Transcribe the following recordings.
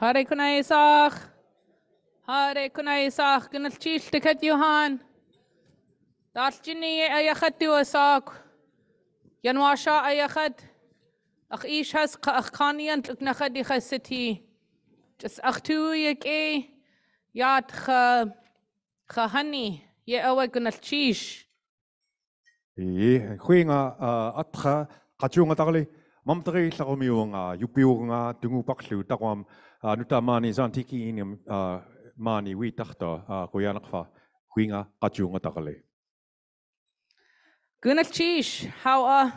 Hare kunaisach. Hare kunaisach. Gunalchil tikat Johan. Dalchini ayachat duasak. Yanwasha ayachat. Ach ish has ach kaniant uknachadi chasiti. Just ach tu yake. Yat khahani. Ye awa gunalchish. Huinga atra kachunga takali mamtari sakomiunga yupiunga tungu pakshu takwam nutamani zantiki inim mani witakta kuyanakfa huinga kachunga takali. Gunalchish how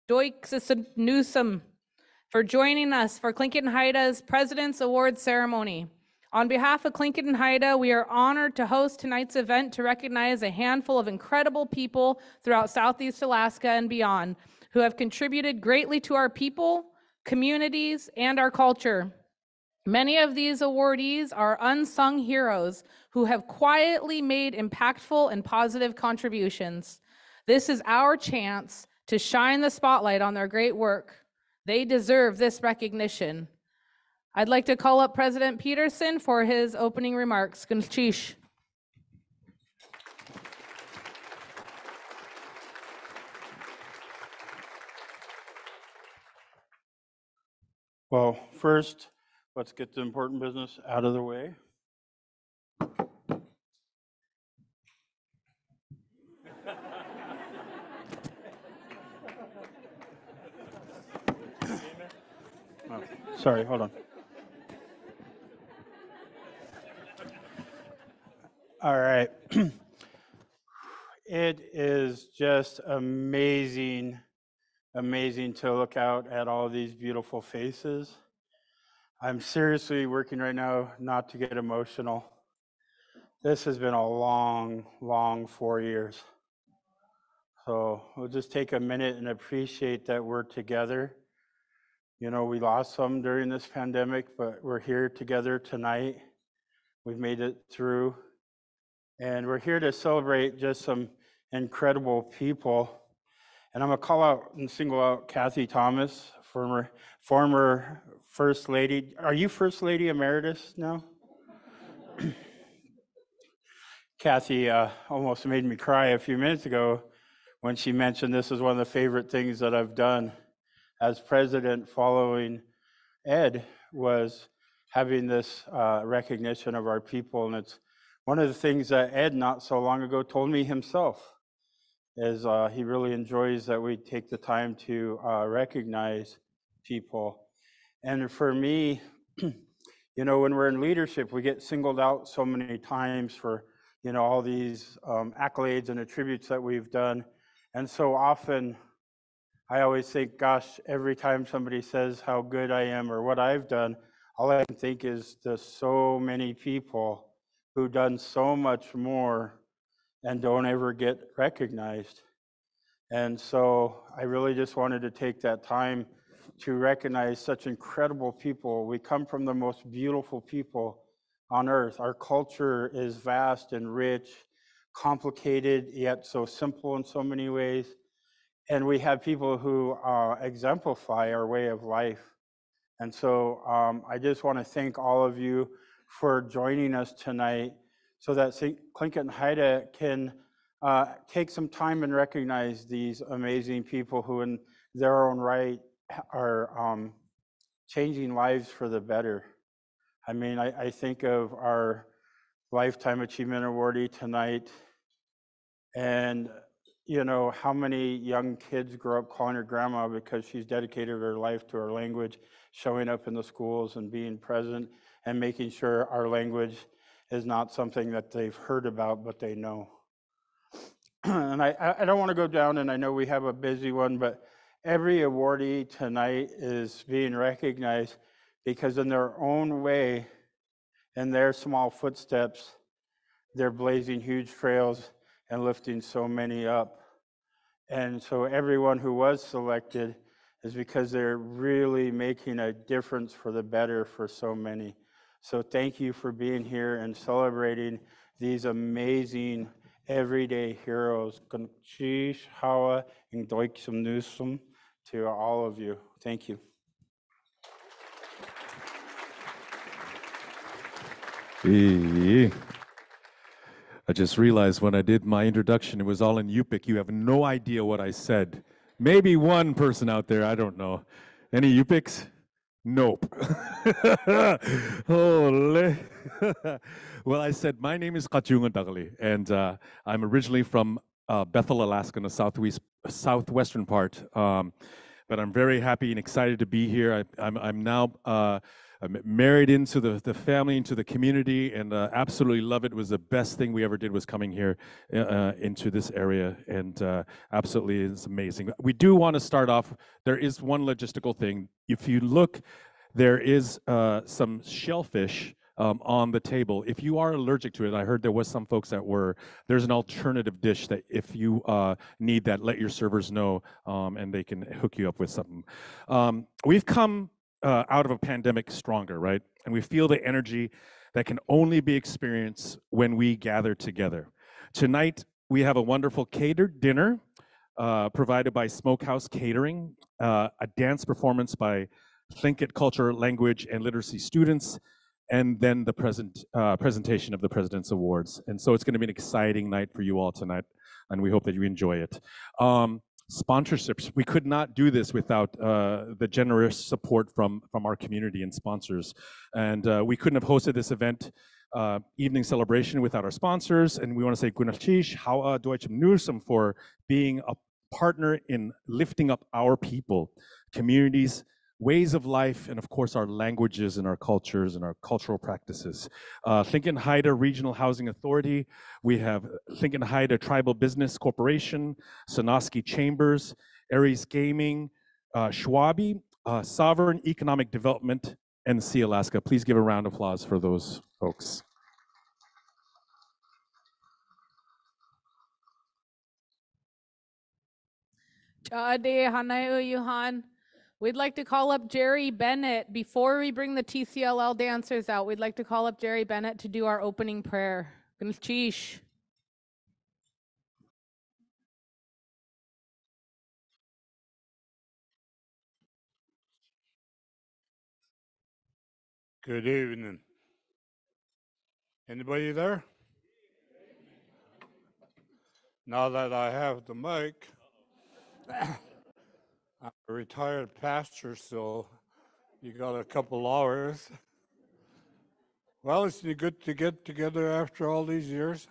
Doix Newsom for joining us for Clinton Haida's President's Award Ceremony. On behalf of Clinton Haida, we are honored to host tonight's event to recognize a handful of incredible people throughout Southeast Alaska and beyond who have contributed greatly to our people, communities, and our culture. Many of these awardees are unsung heroes who have quietly made impactful and positive contributions. This is our chance to shine the spotlight on their great work. They deserve this recognition. I'd like to call up President Peterson for his opening remarks. Gunchish. Well, first, let's get the important business out of the way. Oh, sorry, hold on. All right. It is just amazing to look out at all these beautiful faces. I'm seriously working right now not to get emotional. This has been a long 4 years. So we'll just take a minute and appreciate that we're together. You know, we lost some during this pandemic, but we're here together tonight. We've made it through. And we're here to celebrate just some incredible people. And I'm gonna call out and single out Kathy Thomas, former First Lady. Are you First Lady Emeritus now? Kathy almost made me cry a few minutes ago when she mentioned this is one of the favorite things that I've done as president following Ed was having this recognition of our people. And it's one of the things that Ed not so long ago told me himself is he really enjoys that we take the time to recognize people. And for me, you know, when we're in leadership, we get singled out so many times for, you know, all these accolades and attributes that we've done. And so often, I always think, gosh, every time somebody says how good I am or what I've done, all I can think is there's so many people who've done so much more and don't ever get recognized. And so I really just wanted to take that time to recognize such incredible people. We come from the most beautiful people on earth. Our culture is vast and rich, complicated, yet so simple in so many ways. And we have people who exemplify our way of life. And so I just want to thank all of you for joining us tonight so that St. Clinton Haida can take some time and recognize these amazing people who in their own right are changing lives for the better. I mean, I think of our Lifetime Achievement Awardee tonight, and you know, how many young kids grow up calling her grandma because she's dedicated her life to our language, showing up in the schools and being present and making sure our language is not something that they've heard about, but they know. And I don't want to go down, and I know we have a busy one, but every awardee tonight is being recognized because in their own way, in their small footsteps, they're blazing huge trails and lifting so many up. And so everyone who was selected is because they're really making a difference for the better for so many. So thank you for being here and celebrating these amazing everyday heroes. To all of you. Thank you. I just realized when I did my introduction, it was all in Yupik. You have no idea what I said. Maybe one person out there, I don't know. Any Yupiks? Nope. Holy. Well, I said, my name is Kachunga Dagli, and I'm originally from Bethel, Alaska, in the southwestern part. But I'm very happy and excited to be here. I'm now I'm married into the family, into the community, and absolutely love it. It was the best thing we ever did was coming here into this area, and absolutely it's amazing. We do want to start off, there is one logistical thing. If you look, there is some shellfish on the table. If you are allergic to it, I heard there was some folks that were, there's an alternative dish that if you need that, let your servers know and they can hook you up with something. We've come out of a pandemic stronger, right? And we feel the energy that can only be experienced when we gather together. Tonight, we have a wonderful catered dinner provided by Smokehouse Catering, a dance performance by Tlingit Culture, Language, and Literacy students, and then the presentation of the President's Awards. And so it's going to be an exciting night for you all tonight, and we hope that you enjoy it. Sponsorships, we could not do this without the generous support from our community and sponsors. And we couldn't have hosted this event, evening celebration, without our sponsors. And we want to say Gunachish, Hawa Deutschem Nusum for being a partner in lifting up our people, communities, ways of life, and of course our languages and our cultures and our cultural practices. Tlingit Haida Regional Housing Authority, we have Tlingit Haida Tribal Business Corporation, Sonoski Chambers, Aries Gaming, Schwabi, Sovereign Economic Development, and Sea Alaska. Please give a round of applause for those folks. Chade Hanayo Yuhan. We'd like to call up Jerry Bennett. Before we bring the TCLL dancers out, we'd like to call up Jerry Bennett to do our opening prayer. Gnshish. Good evening. Anybody there? Now that I have the mic, I'm a retired pastor, so you got a couple hours. Well, it's good to get together after all these years.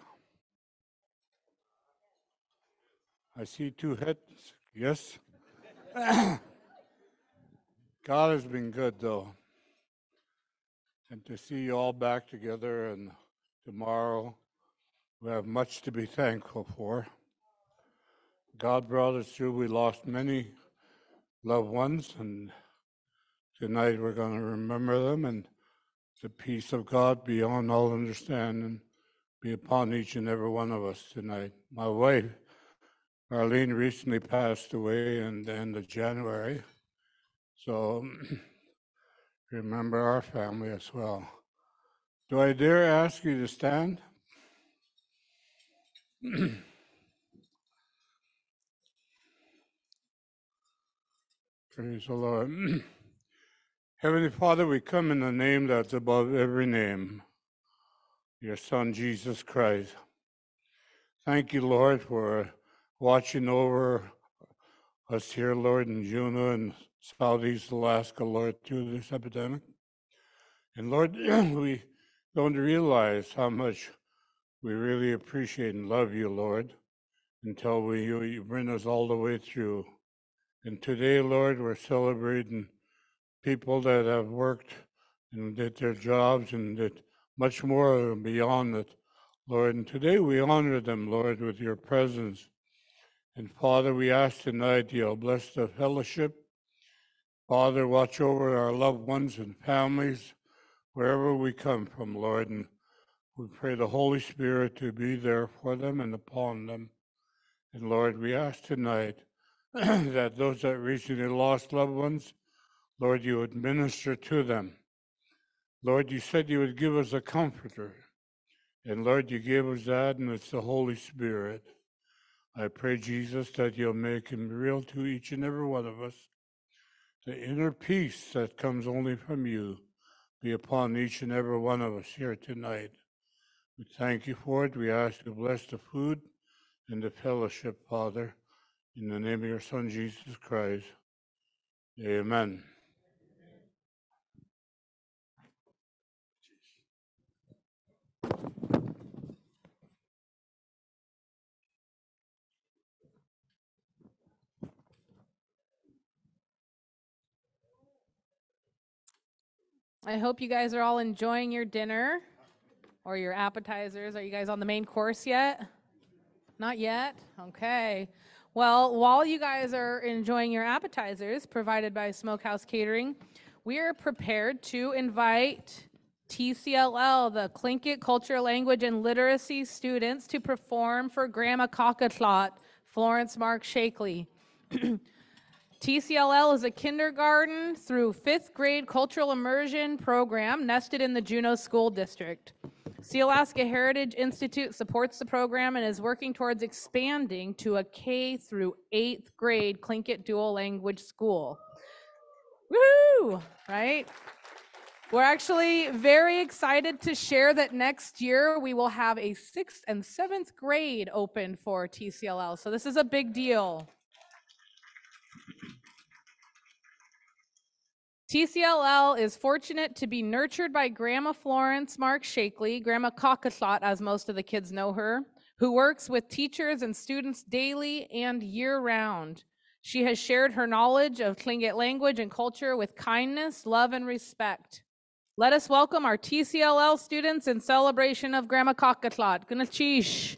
I see two heads. Yes. God has been good, though. And to see you all back together, and tomorrow we have much to be thankful for. God brought us through. We lost many loved ones, and tonight we're going to remember them, and the peace of God beyond all understanding be upon each and every one of us tonight. My wife, Marlene, recently passed away in the end of January, so remember our family as well. Do I dare ask you to stand? Praise the Lord. Heavenly Father, we come in the name that's above every name, your Son, Jesus Christ. Thank you, Lord, for watching over us here, Lord, in Juneau and Southeast Alaska, Lord, through this epidemic. And Lord, we don't realize how much we really appreciate and love you, Lord, until you bring us all the way through. And today, Lord, we're celebrating people that have worked and did their jobs and did much more beyond it, Lord. And today we honor them, Lord, with your presence. And Father, we ask tonight you'll bless the fellowship. Father, watch over our loved ones and families wherever we come from, Lord. And we pray the Holy Spirit to be there for them and upon them. And Lord, we ask tonight that those that recently lost loved ones, Lord, you would minister to them. Lord, you said you would give us a comforter. And Lord, you gave us that, and it's the Holy Spirit. I pray, Jesus, that you'll make him real to each and every one of us. The inner peace that comes only from you. be upon each and every one of us here tonight. We thank you for it. We ask you to bless the food and the fellowship, Father, in the name of your Son, Jesus Christ. Amen. I hope you guys are all enjoying your dinner or your appetizers. Are you guys on the main course yet? Not yet? Okay. Well, while you guys are enjoying your appetizers provided by Smokehouse Catering, we are prepared to invite TCLL, the Tlingit Culture, Language, and Literacy students, to perform for Grandma Cockatlot, Florence Mark Shakely. TCLL is a kindergarten through 5th grade cultural immersion program nested in the Juneau School District. Sealaska Heritage Institute supports the program and is working towards expanding to a K through 8th grade Tlingit dual language school. Woo! Right? We're actually very excited to share that next year we will have a 6th and 7th grade open for TCLL. So this is a big deal. TCLL is fortunate to be nurtured by Grandma Florence Mark Shakely, Grandma Cockaslot, as most of the kids know her, who works with teachers and students daily and year-round. She has shared her knowledge of Tlingit language and culture with kindness, love, and respect. Let us welcome our TCLL students in celebration of Grandma Cockaslot. Gnachish.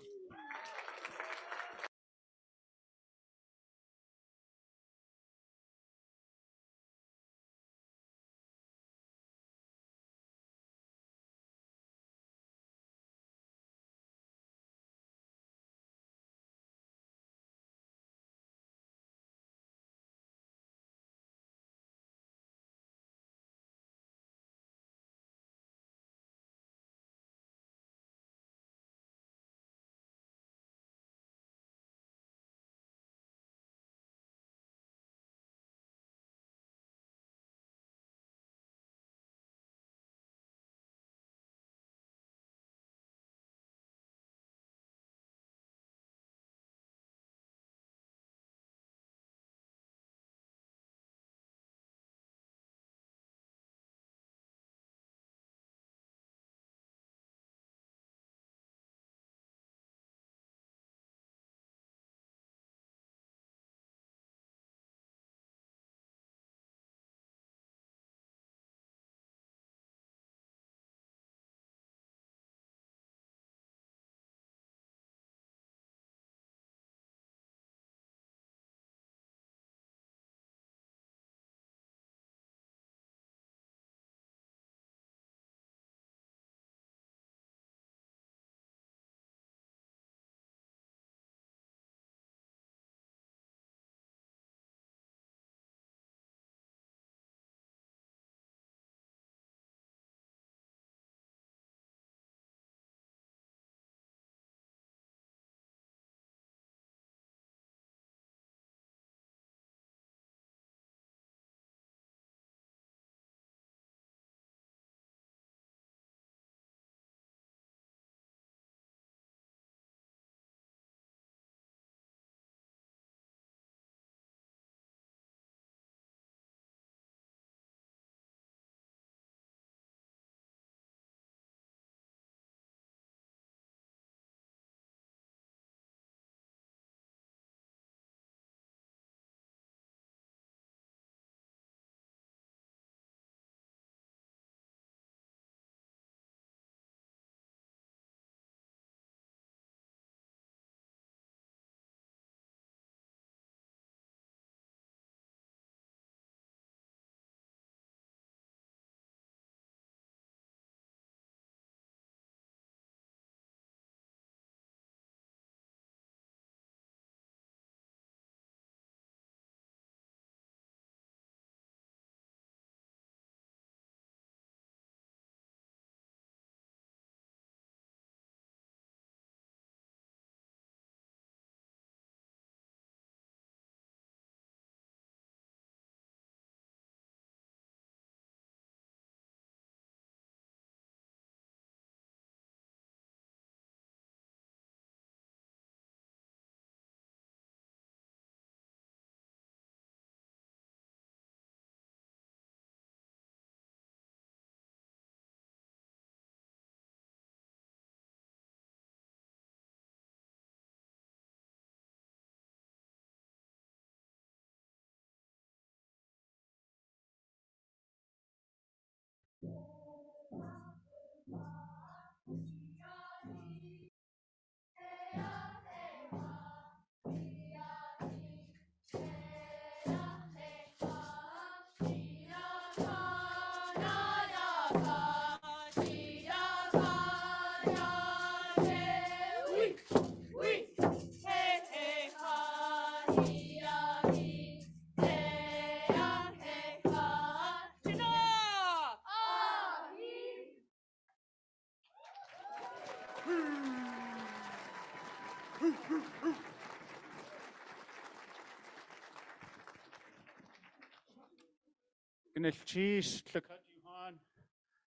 Gnilchish Tlakatuhan,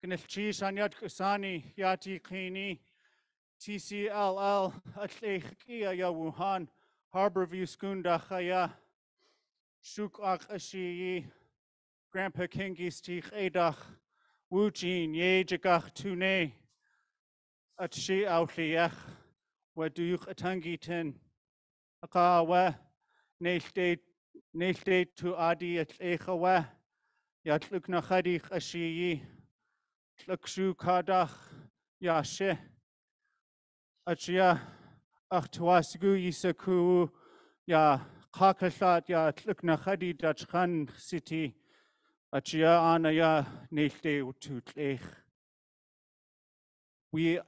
Gnilchish Anyat Kusani, Yati Kini, TCLL, Atlekia Yawuhan, Harborview Skunda Chaya, Shuk Ak Ashiyi, Grandpa Kingis Tich Edach, Wujin, Yejagach Tune, Atshi Outliach, Waduch Atangitin, Akawa, Nechte to Adi at Echawa, Yatluk Nachadich Ashiyi, Tlukshu Kadach, Yashe, Achia, Achtuasigu Yisaku, Ya Kakashat, Ya Tluk Nachadi Dachkan City, Achia Anaya Nechte Ututlech. We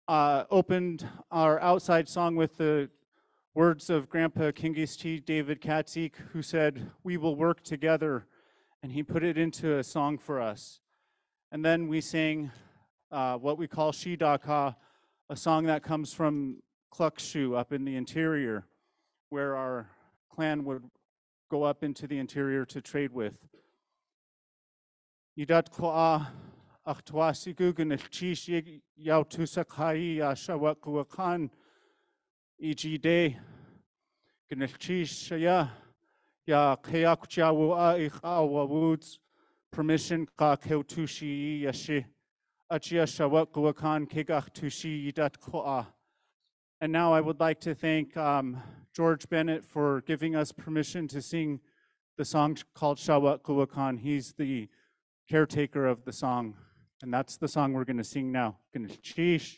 opened our outside song with the words of Grandpa Kingis T. David Katzik, who said, "We will work together," and he put it into a song for us. And then we sang what we call Shidaka, a song that comes from Klukshu up in the interior, where our clan would go up into the interior to trade with. Yidat Koa Achtwasigugan Chish Yautusakai Shawakuakan EG Day Gnilchish Ya Kayakchawu Awa Woods permission Ka Keutushi Yashi Achia Shawakuakan Kegach Tushi Yidat Koa. And now I would like to thank George Bennett for giving us permission to sing the song called Shawat Kuwakan. He's the caretaker of the song. And that's the song we're going to sing now. Sheesh.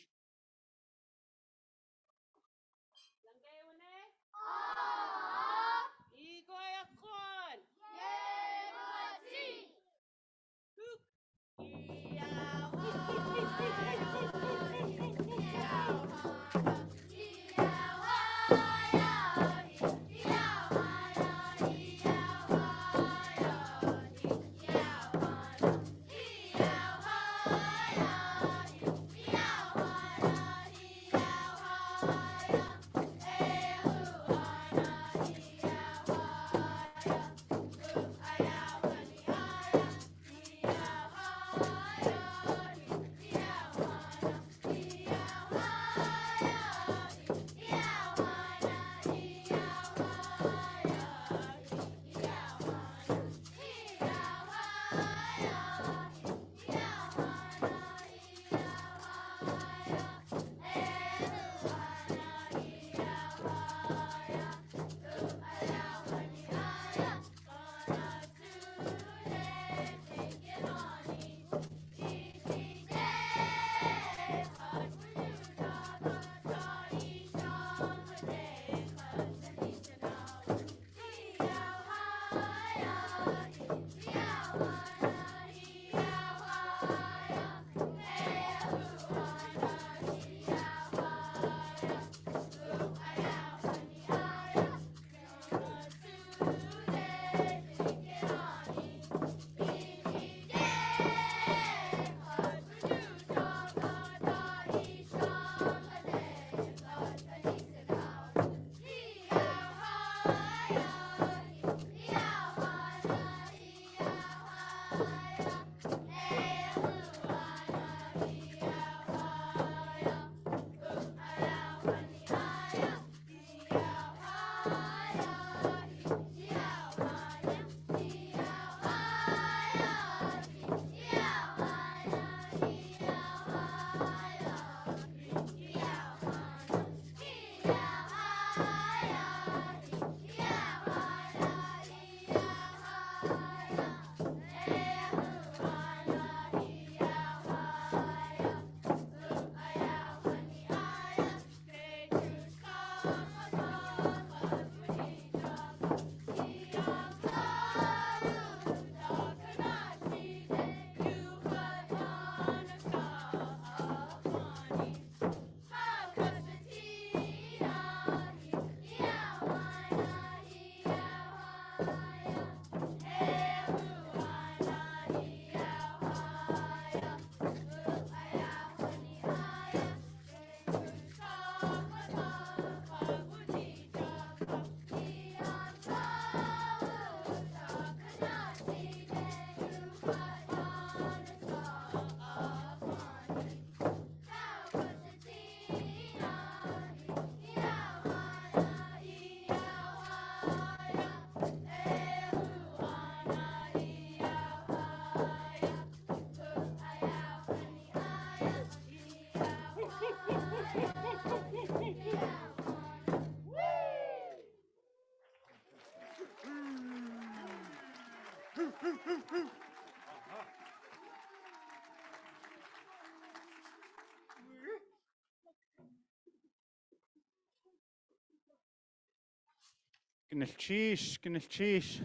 Gnilchish,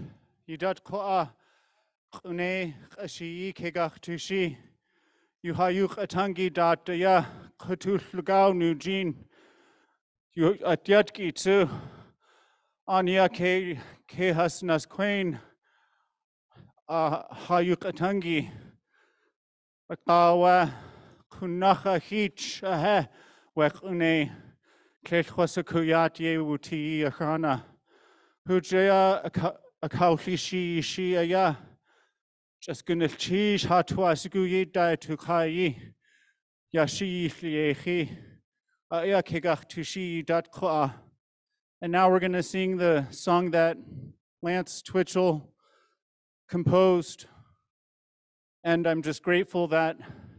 Yudat Koa, Une, Ashi, Kegach Tushi, Yuhayuk Atangi dat ya, Kutul Lugau Nujin, You Atyatki too, Anya Ke Hasnas Queen, Hayuk Atangi, Akawa, Kunacha Hich, Ahe, Wek Une, Klechwasa Kuyat Ye Wuti Akana. Hujaya a kaulishi shi aya just gonna cheese hot was guyi die to kai yashi liechi aya kegach to shi dot kwa. And now we're gonna sing the song that Lance Twitchell composed. And I'm just grateful that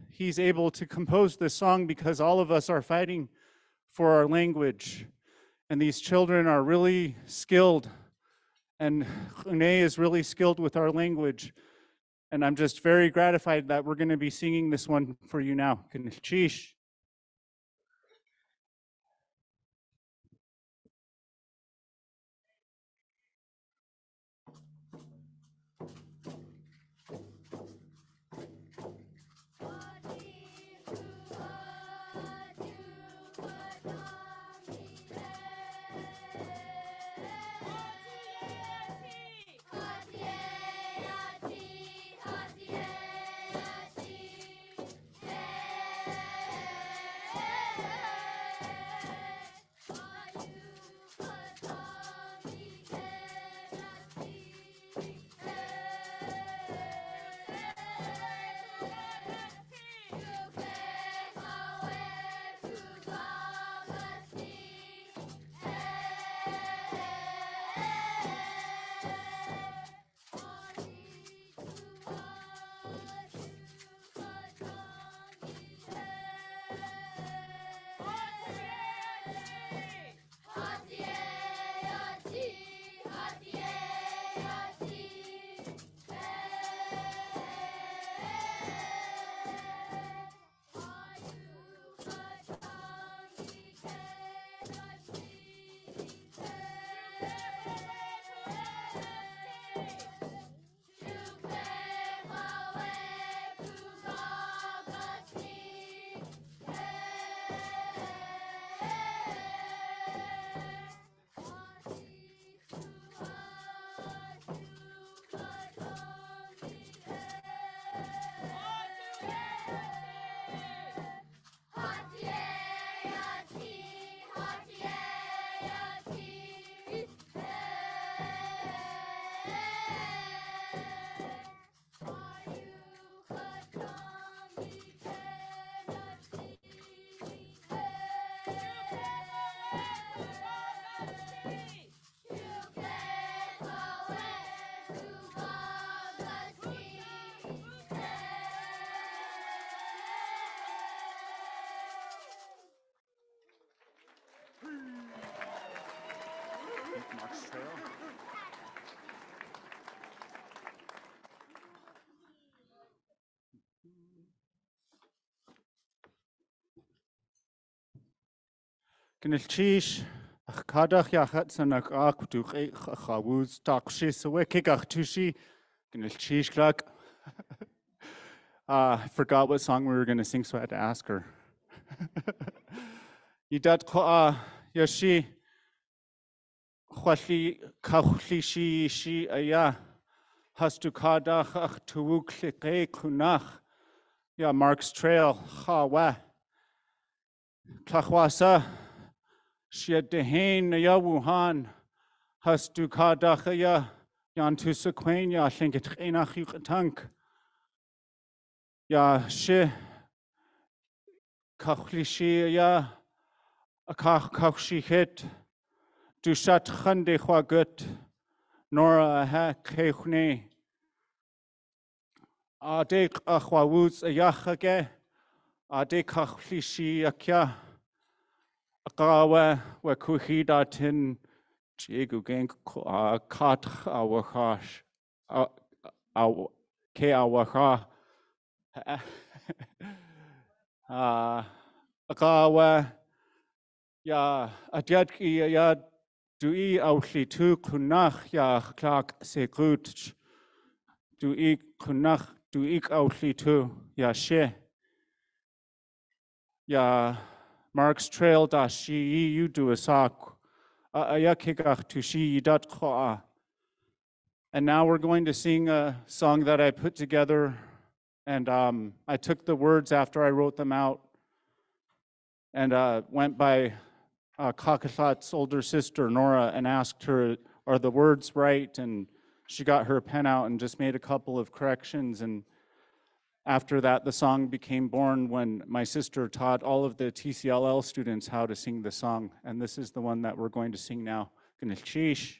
he's able to compose this song because all of us are fighting for our language. And these children are really skilled. And Renee is really skilled with our language. And I'm just very gratified that we're going to be singing this one for you now. Chish. Gnilchish. Kadach yachat sanak aktuch chawuz takshis wekigach tushi. Gnilchish klak. I forgot what song we were going to sing, so I had to ask her. Yidat kwa yashi khwali kaukhli shi aya hastu kadach ach tuuk kunach ya Mark's Trail chawa klachwasa shiat dehain ya Wuhan hastu kadach ya yantu sequain ya shinket enach yukatank ya shi kaukhli ya akach kaukhshi het du shat khande khwa gut nora ha khechne Adek achwawuz ayachage, adek achlishi akya, akawa wakuhida tin jigugang kat awahash, ke awaha, akawa ya adyadki ya Dui auli tu kunach ya klak se gut. Dui kunach dui auli tu ya she. Ya Mark's Trail da shi you do a sak. Ayakikach tu shi dat khoa. And now we're going to sing a song that I put together, and I took the words after I wrote them out, and went by Kakasat's older sister, Nora, and asked her, are the words right? And she got her pen out and just made a couple of corrections. And after that, the song became born when my sister taught all of the TCLL students how to sing the song. And this is the one that we're going to sing now. G'nishish.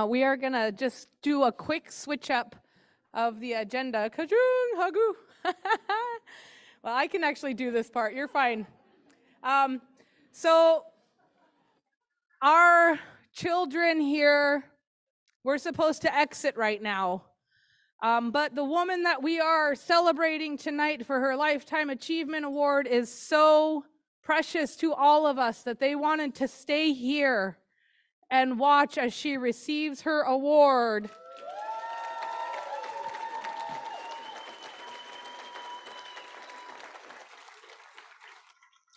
We are going to just do a quick switch up of the agenda. Kajung, hagu. Well, I can actually do this part. You're fine. So our children here, we're supposed to exit right now. But the woman that we are celebrating tonight for her Lifetime Achievement Award is so precious to all of us that they wanted to stay here and watch as she receives her award.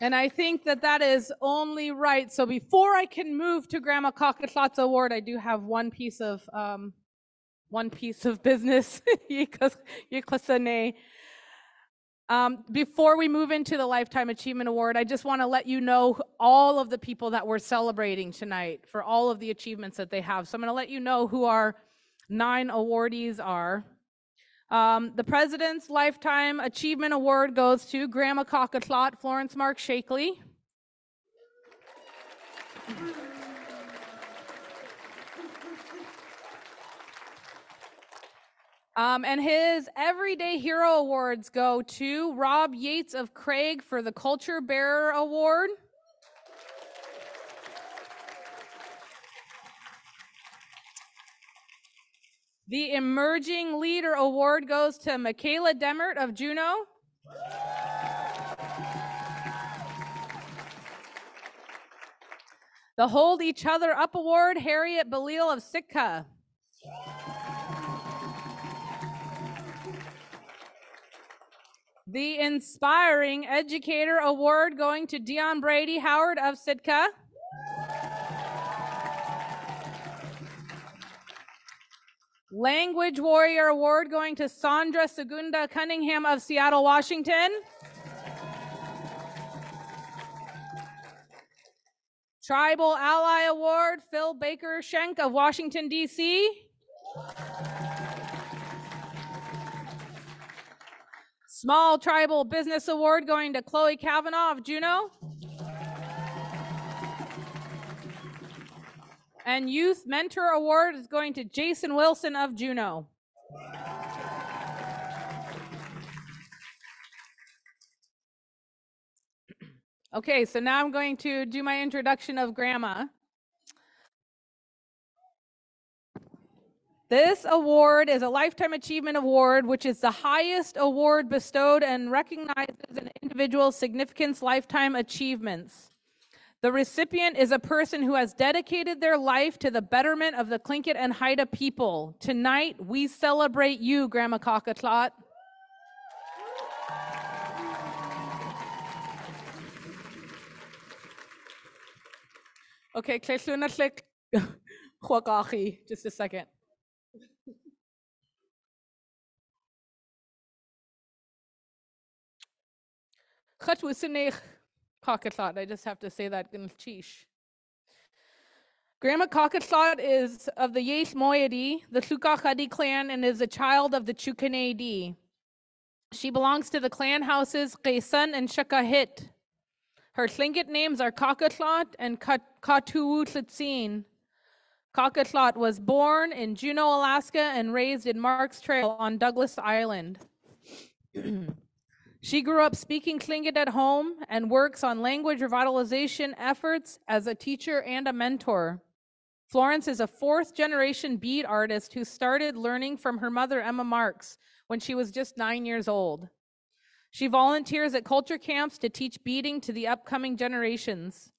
And I think that that is only right. So before I can move to Grandma Kakasat's award, I do have one piece of business. Before we move into the Lifetime Achievement Award, I just want to let you know all of the people that we're celebrating tonight for all of the achievements that they have. So I'm going to let you know who our 9 awardees are. The President's Lifetime Achievement Award goes to Grandma Kakasat, Florence Mark Shakely. And his Everyday Hero Awards go to Rob Yates of Craig for the Culture Bearer Award. The Emerging Leader Award goes to Michaela Demert of Juneau. The Hold Each Other Up Award, Harriet Belil of Sitka. The Inspiring Educator Award going to Dion Brady Howard of Sitka. Language Warrior Award going to Sandra Segunda Cunningham of Seattle, Washington. Tribal Ally Award, Phil Baker Schenk of Washington, D.C. Small Tribal Business Award going to Chloe Kavanaugh of Juneau. And Youth Mentor Award is going to Jason Wilson of Juneau. Okay, so now I'm going to do my introduction of Grandma. This award is a Lifetime Achievement Award, which is the highest award bestowed and recognizes an individual's significant lifetime achievements. The recipient is a person who has dedicated their life to the betterment of the Tlingit and Haida people. Tonight, we celebrate you, Grandma Cockatlat. Okay, just a second. I just have to say that. Grandma Cockatlat is of the Yesh Moiety, the Sukachadi clan, and is a child of the Chukanadi. She belongs to the clan houses Qesan and Shakahit. Her Tlingit names are Cockatlat and Katuutlitsin. Cockatlat was born in Juneau, Alaska, and raised in Marks Trail on Douglas Island. She grew up speaking Tlingit at home and works on language revitalization efforts as a teacher and a mentor. Florence is a fourth-generation bead artist who started learning from her mother, Emma Marks, when she was just 9 years old. She volunteers at culture camps to teach beading to the upcoming generations.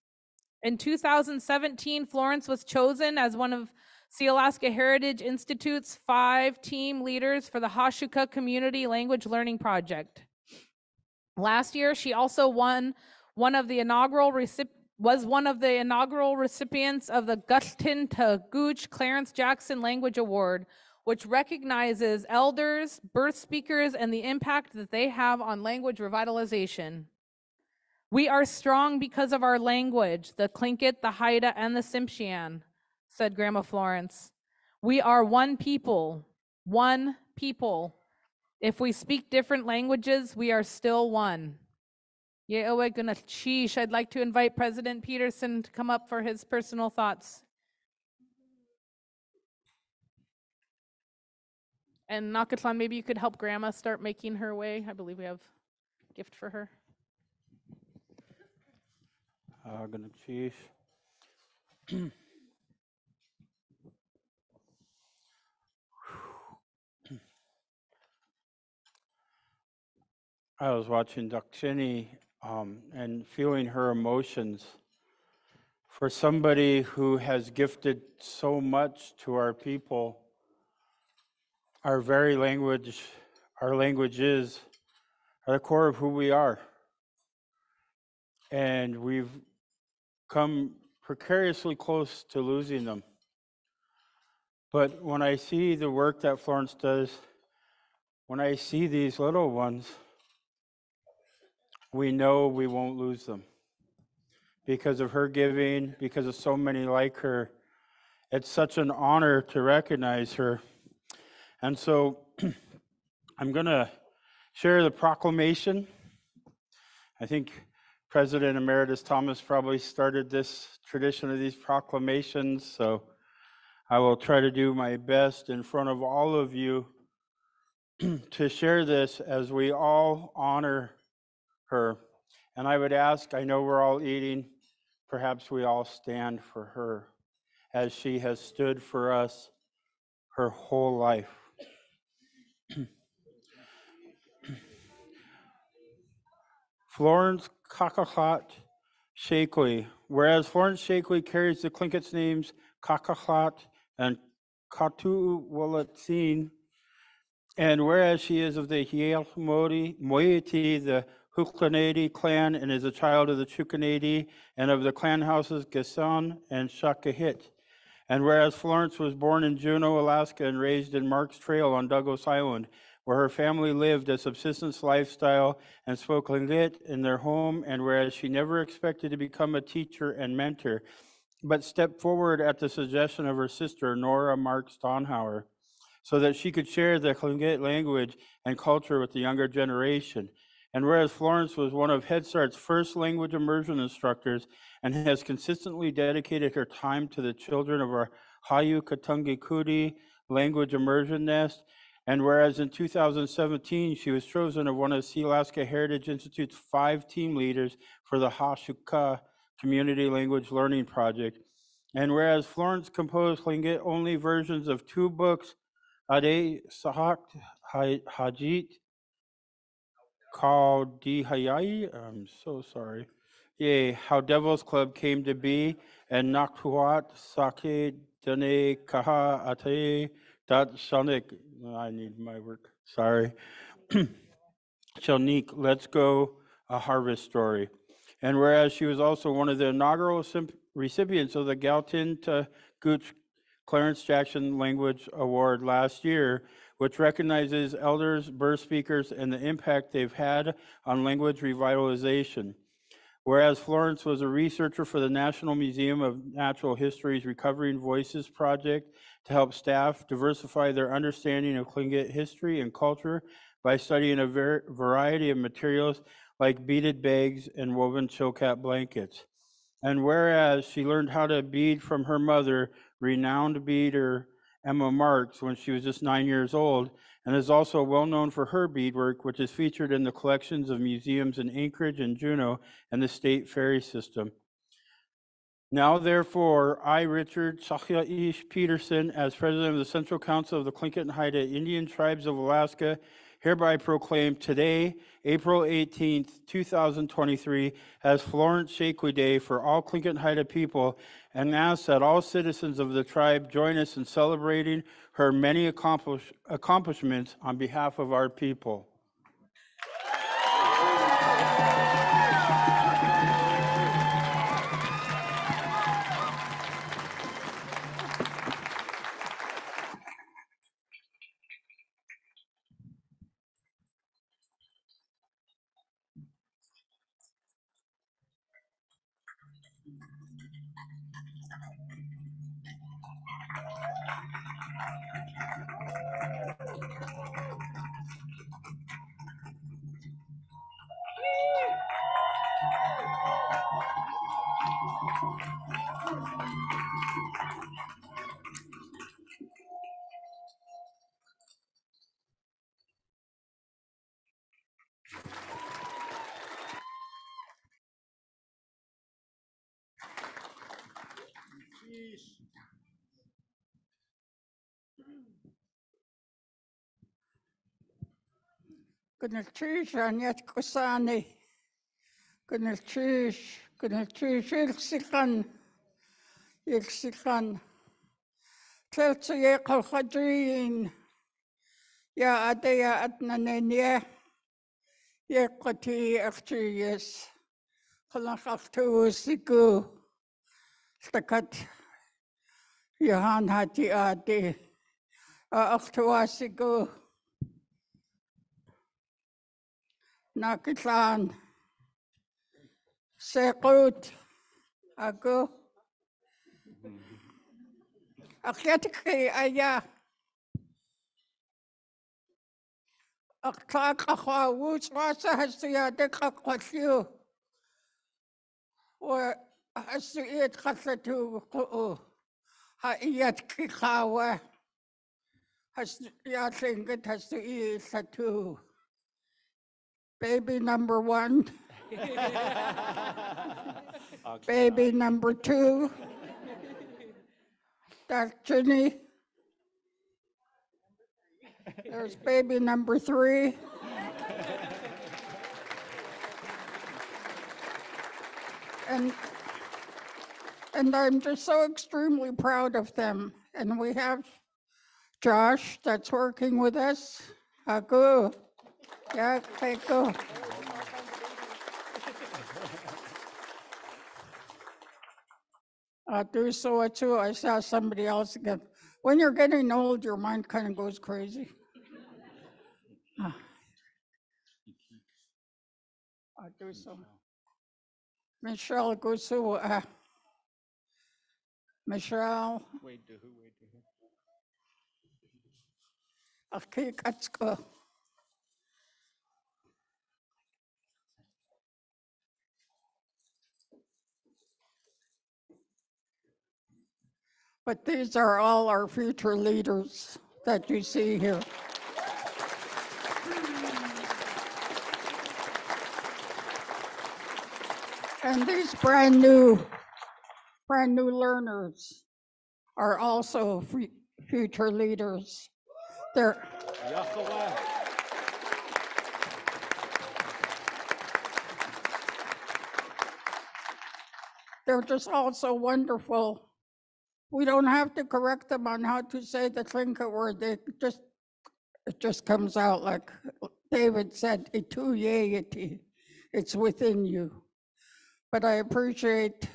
In 2017, Florence was chosen as one of Sealaska Heritage Institute's 5 team leaders for the Hashuka Community Language Learning Project. Last year, she also was one of the inaugural recipients of the Gustin to Gooch Clarence Jackson Language Award, which recognizes elders, birth speakers, and the impact that they have on language revitalization. We are strong because of our language, the Tlingit, the Haida, and the Tsimshian, said Grandma Florence. We are one people, one people. If we speak different languages, we are still one. I'd like to invite President Peterson to come up for his personal thoughts. And Nakatlan, maybe you could help Grandma start making her way. I believe we have a gift for her. I was watching Dakshini and feeling her emotions. For somebody who has gifted so much to our people, our very language, our languages are the core of who we are. And we've come precariously close to losing them. But when I see the work that Florence does, when I see these little ones, we know we won't lose them. Because of her giving, because of so many like her, it's such an honor to recognize her. And so I'm going to share the proclamation. I think President Emeritus Thomas probably started this tradition of these proclamations, so I will try to do my best in front of all of you to share this as we all honor her. And I would ask, I know we're all eating, perhaps we all stand for her as she has stood for us her whole life. Florence Kakakhat Shakely. Whereas Florence Shakely carries the Tlingit's names Kakakhat and Katuuwalatsin, and whereas she is of the Hiel Moiety, the Huklanadi clan, and is a child of the Chukanadi and of the clan houses Gesan and Shakahit. And whereas Florence was born in Juneau, Alaska, and raised in Marks Trail on Douglas Island, where her family lived a subsistence lifestyle and spoke Tlingit in their home, and whereas she never expected to become a teacher and mentor, but stepped forward at the suggestion of her sister, Nora Marks Donhauer, so that she could share the Tlingit language and culture with the younger generation. And whereas Florence was one of Head Start's first language immersion instructors and has consistently dedicated her time to the children of our Hayu Katungi Kuti language immersion nest, and whereas in 2017, she was chosen as one of Sealaska Heritage Institute's 5 team leaders for the Hashuka Community Language Learning Project. And whereas Florence composed Tlingit-only versions of 2 books, Ade Sahak Hajit called Dihayai, I'm so sorry. Yay, How Devil's Club Came to Be, and Naktuat Sake Dene Kaha Ate Dat Shanik. I need my work, sorry. Shalnik, Let's Go, A Harvest Story. And whereas she was also one of the inaugural recipients of the Galtin to Gooch Clarence Jackson Language Award last year, which recognizes elders, birth speakers, and the impact they've had on language revitalization. Whereas Florence was a researcher for the National Museum of Natural History's Recovering Voices project to help staff diversify their understanding of Tlingit history and culture by studying a variety of materials like beaded bags and woven chilkat blankets. And whereas she learned how to bead from her mother, renowned beader Emma Marks, when she was just 9 years old, and is also well known for her beadwork, which is featured in the collections of museums in Anchorage and Juneau and the state ferry system. Now, therefore, I, Richard Sakyaish Peterson, as president of the Central Council of the Tlingit and Haida Indian Tribes of Alaska, hereby proclaim today, April 18th, 2023, as Florence Shakwe Day for all Tlingit and Haida people, and ask that all citizens of the tribe join us in celebrating her many accomplishments on behalf of our people. Gunalchish Anyat Kusani. Gunalchish Ilsikan. Teltsi Kalhadrin. Ya Adaya Adnanenia. Yekati Achiyes. Kalakaktu Siku. Stakat. Yahan Hati Adi. Aktuasiku. Nakitlan. Sekut. Ako. Akyatiki aya. Aktakakwa wuswasa hasiyate kakwasyu. Or hasiyat kasatu ko. Haiyat kikawa. Hasiyat hasiyat satu. Baby number 1. Baby number 2. That's Ginny. There's baby number 3. And I'm just so extremely proud of them. And we have Josh that's working with us. Haku. Yeah, go. do so too. I saw somebody else again. When you're getting old, your mind kind of goes crazy. I do so. Michelle Gusu, Michelle. Akikatska. But these are all our future leaders that you see here. And these brand new learners are also future leaders. They're just also wonderful. We don't have to correct them on how to say the Tlingit word. It just comes out like David said, it's within you. But I appreciate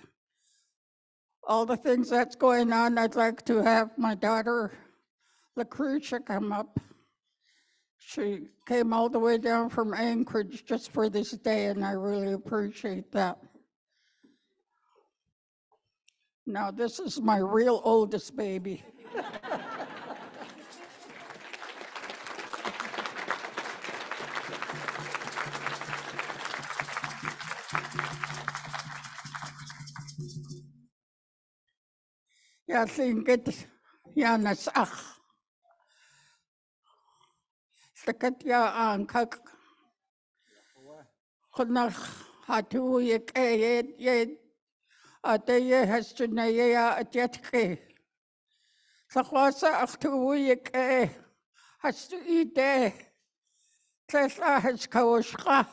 all the things that's going on. I'd like to have my daughter, Lucretia, come up. She came all the way down from Anchorage just for this day, and I really appreciate that. Now, this is my real oldest baby. Ja, Tlingit, Yanas Ach. Stakat ya ang kak. Kunach hatu yek yed. Ateye has to naya at yetke. Sakwasa aktu yek has to eat. Tesla has kawashka.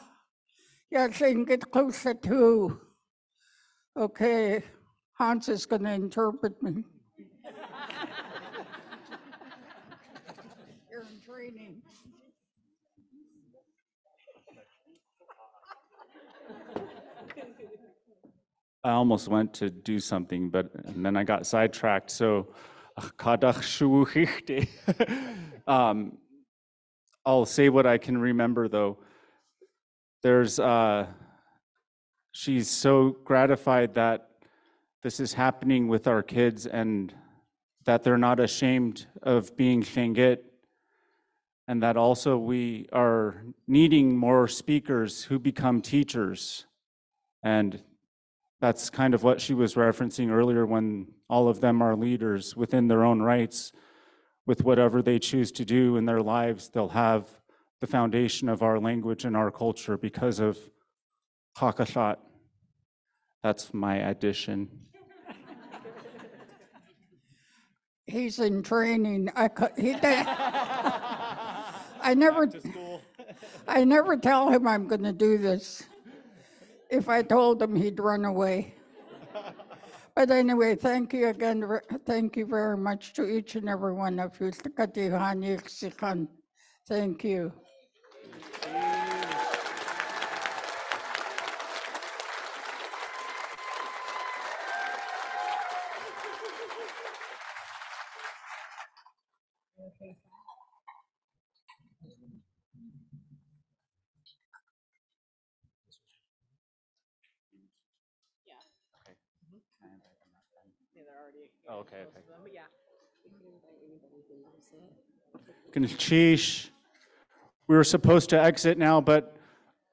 Ya Tlingit closer too. Okay, Hans is going to interpret me. You're in training. I almost went to do something, and then I got sidetracked. So, I'll say what I can remember though. She's so gratified that this is happening with our kids and that they're not ashamed of being Tlingit, and that also we are needing more speakers who become teachers. And that's kind of what she was referencing earlier, when all of them are leaders within their own rights. With whatever they choose to do in their lives, they'll have the foundation of our language and our culture because of Hakashat. That's my addition. He's in training. I never tell him I'm going to do this. If I told him, he'd run away. But anyway, thank you again. Thank you very much to each and every one of you. Thank you. Oh, okay. Sheesh. We were supposed to exit now, but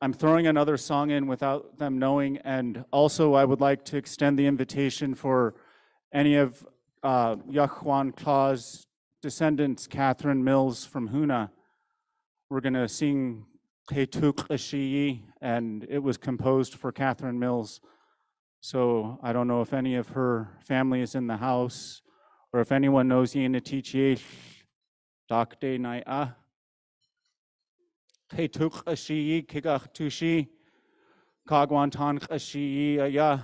I'm throwing another song in without them knowing. And also, I would like to extend the invitation for any of Yahuan Claw's descendants, Catherine Mills from Huna. We're going to sing Ketuk Ashiyi, and it was composed for Catherine Mills. So I don't know if any of her family is in the house, or if anyone knows Yena Tichie Dakde Naya. Ketuk Ashiyi Kigach Tushi Kagwantan Ashiyi Aya.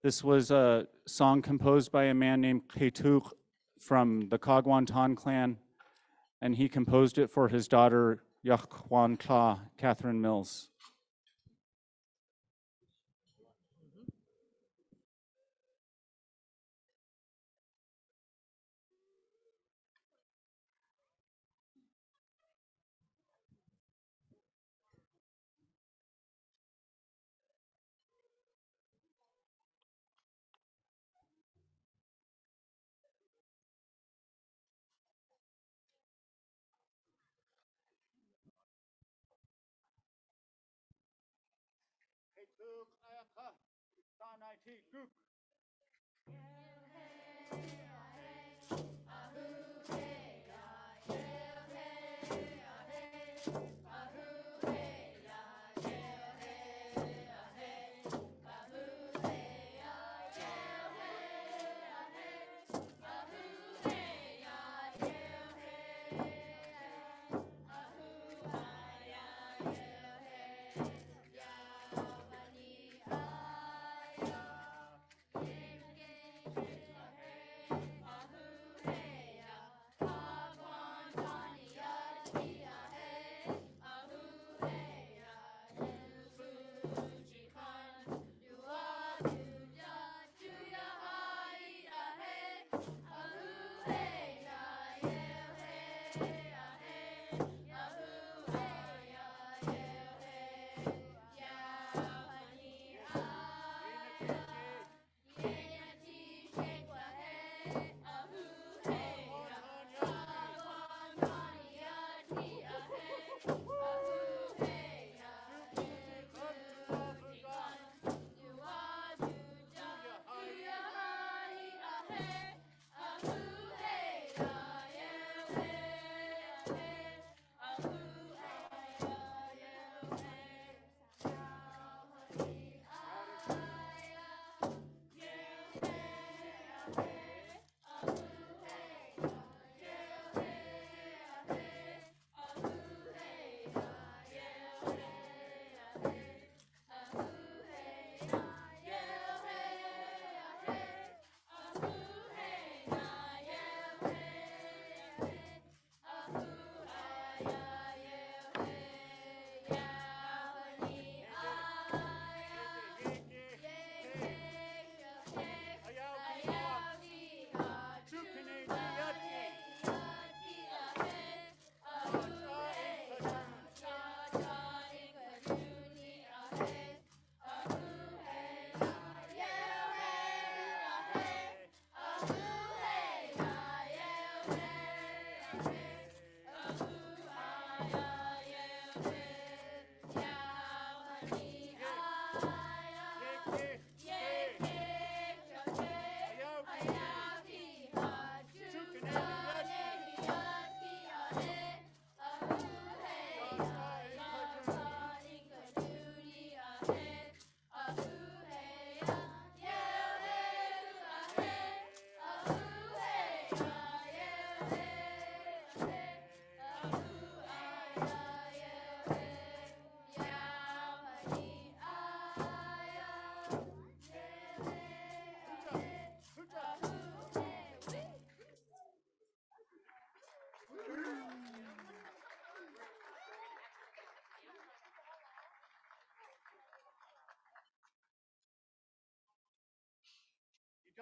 This was a song composed by a man named Ketuk from the Kagwantan clan, and he composed it for his daughter Yahuan Claw, Catherine Mills.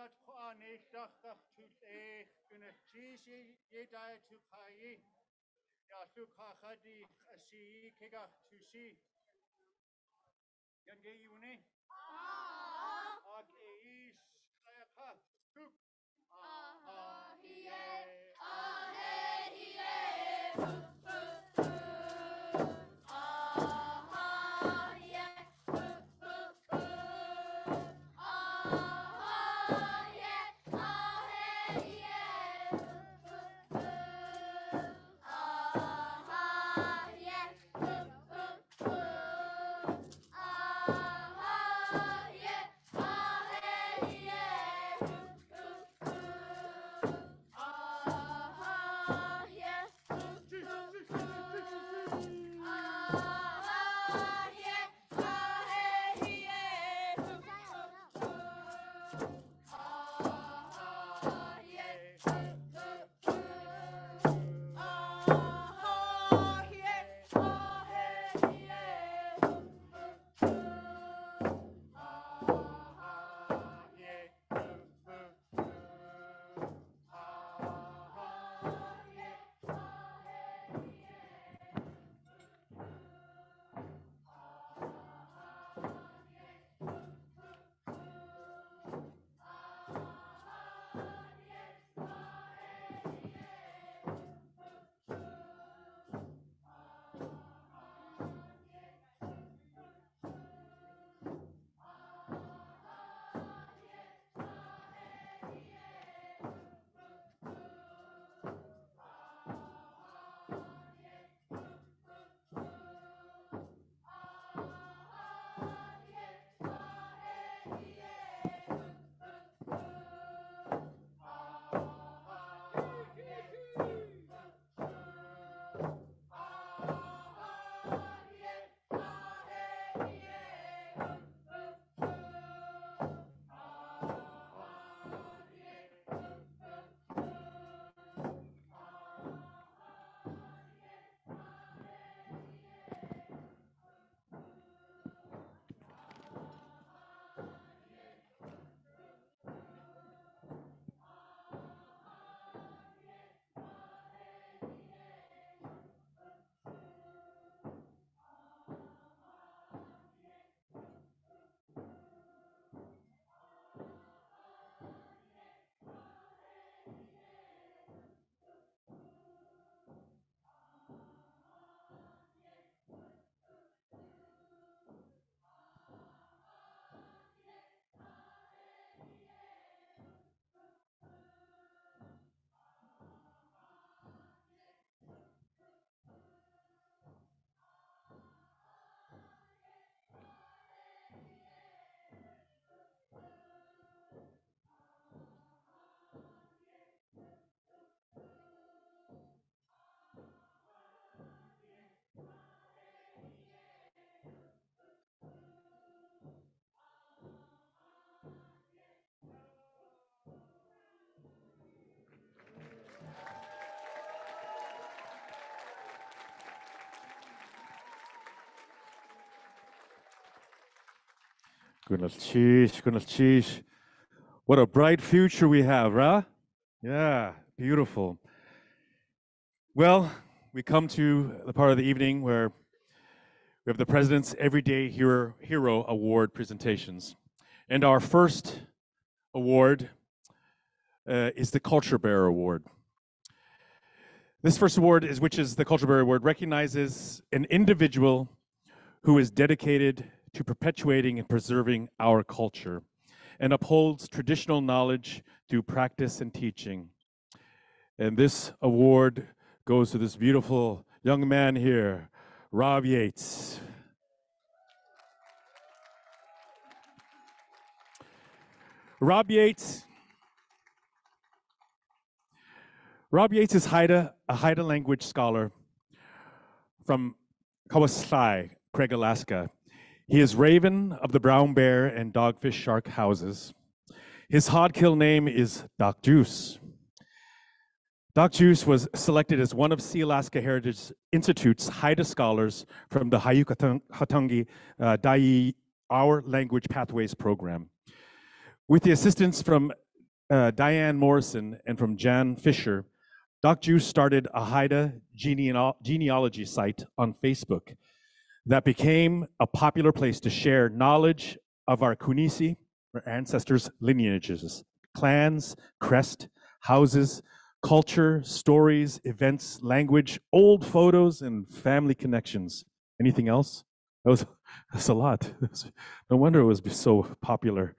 Dat aan ik dacht dat kunnen kiezen je daar te krijgen. Ja, zo kan die zie ik tu zie. Jan je niet? Oké, is krijg zoek. Sheesh. What a bright future we have, right? Yeah, beautiful. Well, we come to the part of the evening where we have the President's Everyday Hero Award presentations. And our first award is the Culture Bearer Award. This first award, which is the Culture Bearer Award, recognizes an individual who is dedicated to perpetuating and preserving our culture and upholds traditional knowledge through practice and teaching. And this award goes to this beautiful young man here, Rob Yates. Rob Yates is a Haida language scholar from Kawasai, Craig, Alaska. He is Raven of the Brown Bear and Dogfish Shark houses. His Hodkill name is Doc Juice. Doc Juice was selected as one of Sea Alaska Heritage Institute's Haida scholars from the Hayukatungi Dai Our Language Pathways program. With the assistance from Diane Morrison and from Jan Fisher, Doc Juice started a Haida genealogy site on Facebook that became a popular place to share knowledge of our Kunisi, our ancestors' lineages, clans, crest, houses, culture, stories, events, language, old photos, and family connections. Anything else? That's a lot. No wonder it was so popular.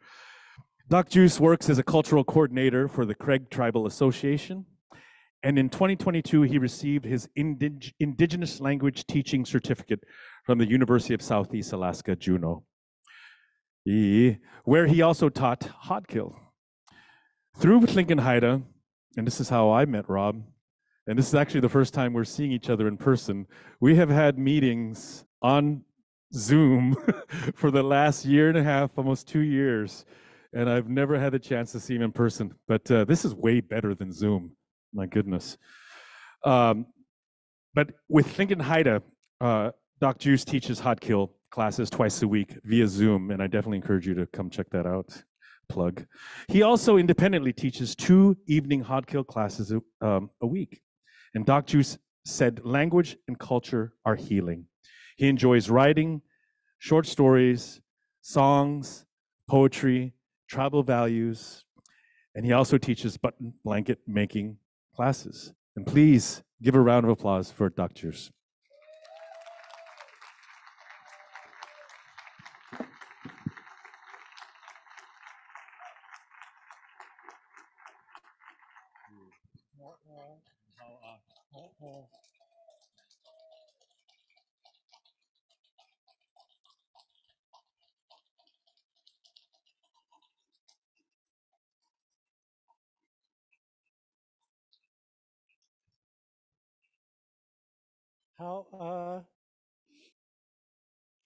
Doc Juice works as a cultural coordinator for the Craig Tribal Association. And in 2022, he received his Indigenous Language Teaching Certificate from the University of Southeast Alaska, Juneau, where he also taught Hodkill. Through Lincoln Haida, and this is how I met Rob, and this is actually the first time we're seeing each other in person, we have had meetings on Zoom for the last year and a half, almost 2 years, and I've never had the chance to see him in person, but this is way better than Zoom. My goodness. But with Lincoln Haida, Doc Juice teaches Hodkill classes twice a week via Zoom, and I definitely encourage you to come check that out. Plug. He also independently teaches 2 evening Hodkill classes a week. And Doc Juice said language and culture are healing. He enjoys writing short stories, songs, poetry, tribal values, and he also teaches button blanket making classes. And please give a round of applause for Doc Juice.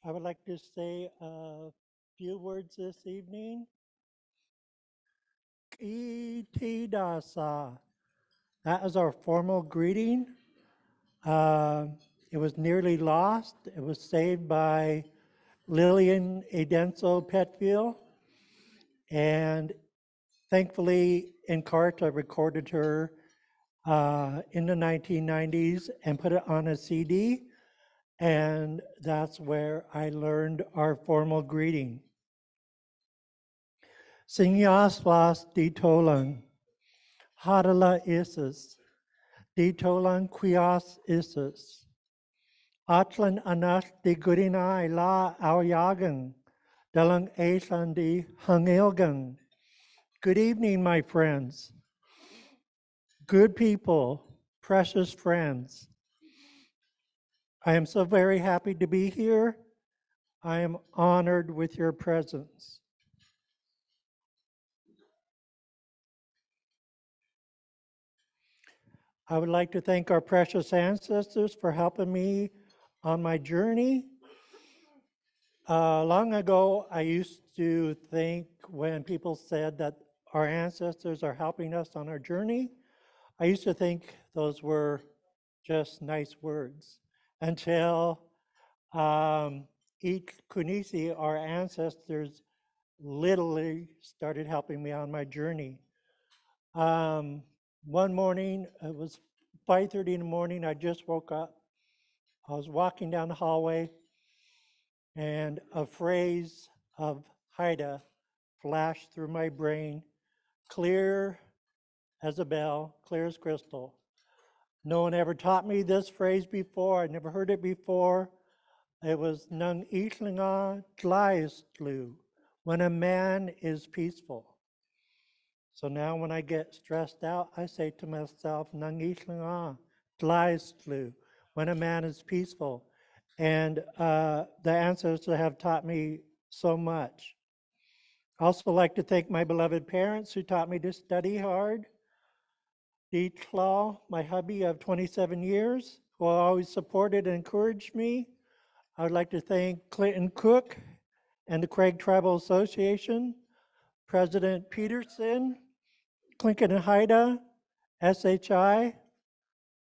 I would like to say a few words this evening. Kitidasa. That is our formal greeting. It was nearly lost. It was saved by Lillian Edenso Petfield. And thankfully, Encarta recorded her in the 1990s and put it on a CD. And that's where I learned our formal greeting. Sinyaslas di tolan, hadala isis, di tolan quias isis. Atlan anas di gudinai la aoyagan, dalang esan di hangilgan. Good evening, my friends. Good people, precious friends. I am so very happy to be here. I am honored with your presence. I would like to thank our precious ancestors for helping me on my journey. Long ago, I used to think when people said that our ancestors are helping us on our journey, I used to think those were just nice words until each Kunisi, our ancestors, literally started helping me on my journey. One morning, it was 5:30 in the morning, I just woke up. I was walking down the hallway, and a phrase of Haida flashed through my brain, clear as a bell, clear as crystal. No one ever taught me this phrase before. I never heard it before. It was Nung Ishlinga Tlaistlu, when a man is peaceful. So now when I get stressed out, I say to myself, Nung Ishlinga Tlaistlu, when a man is peaceful. And the ancestors have taught me so much. I also like to thank my beloved parents who taught me to study hard. Dee Claw, my hubby of 27 years, who always supported and encouraged me. I would like to thank Clinton Cook and the Craig Tribal Association, President Peterson, Clinton and Haida, SHI,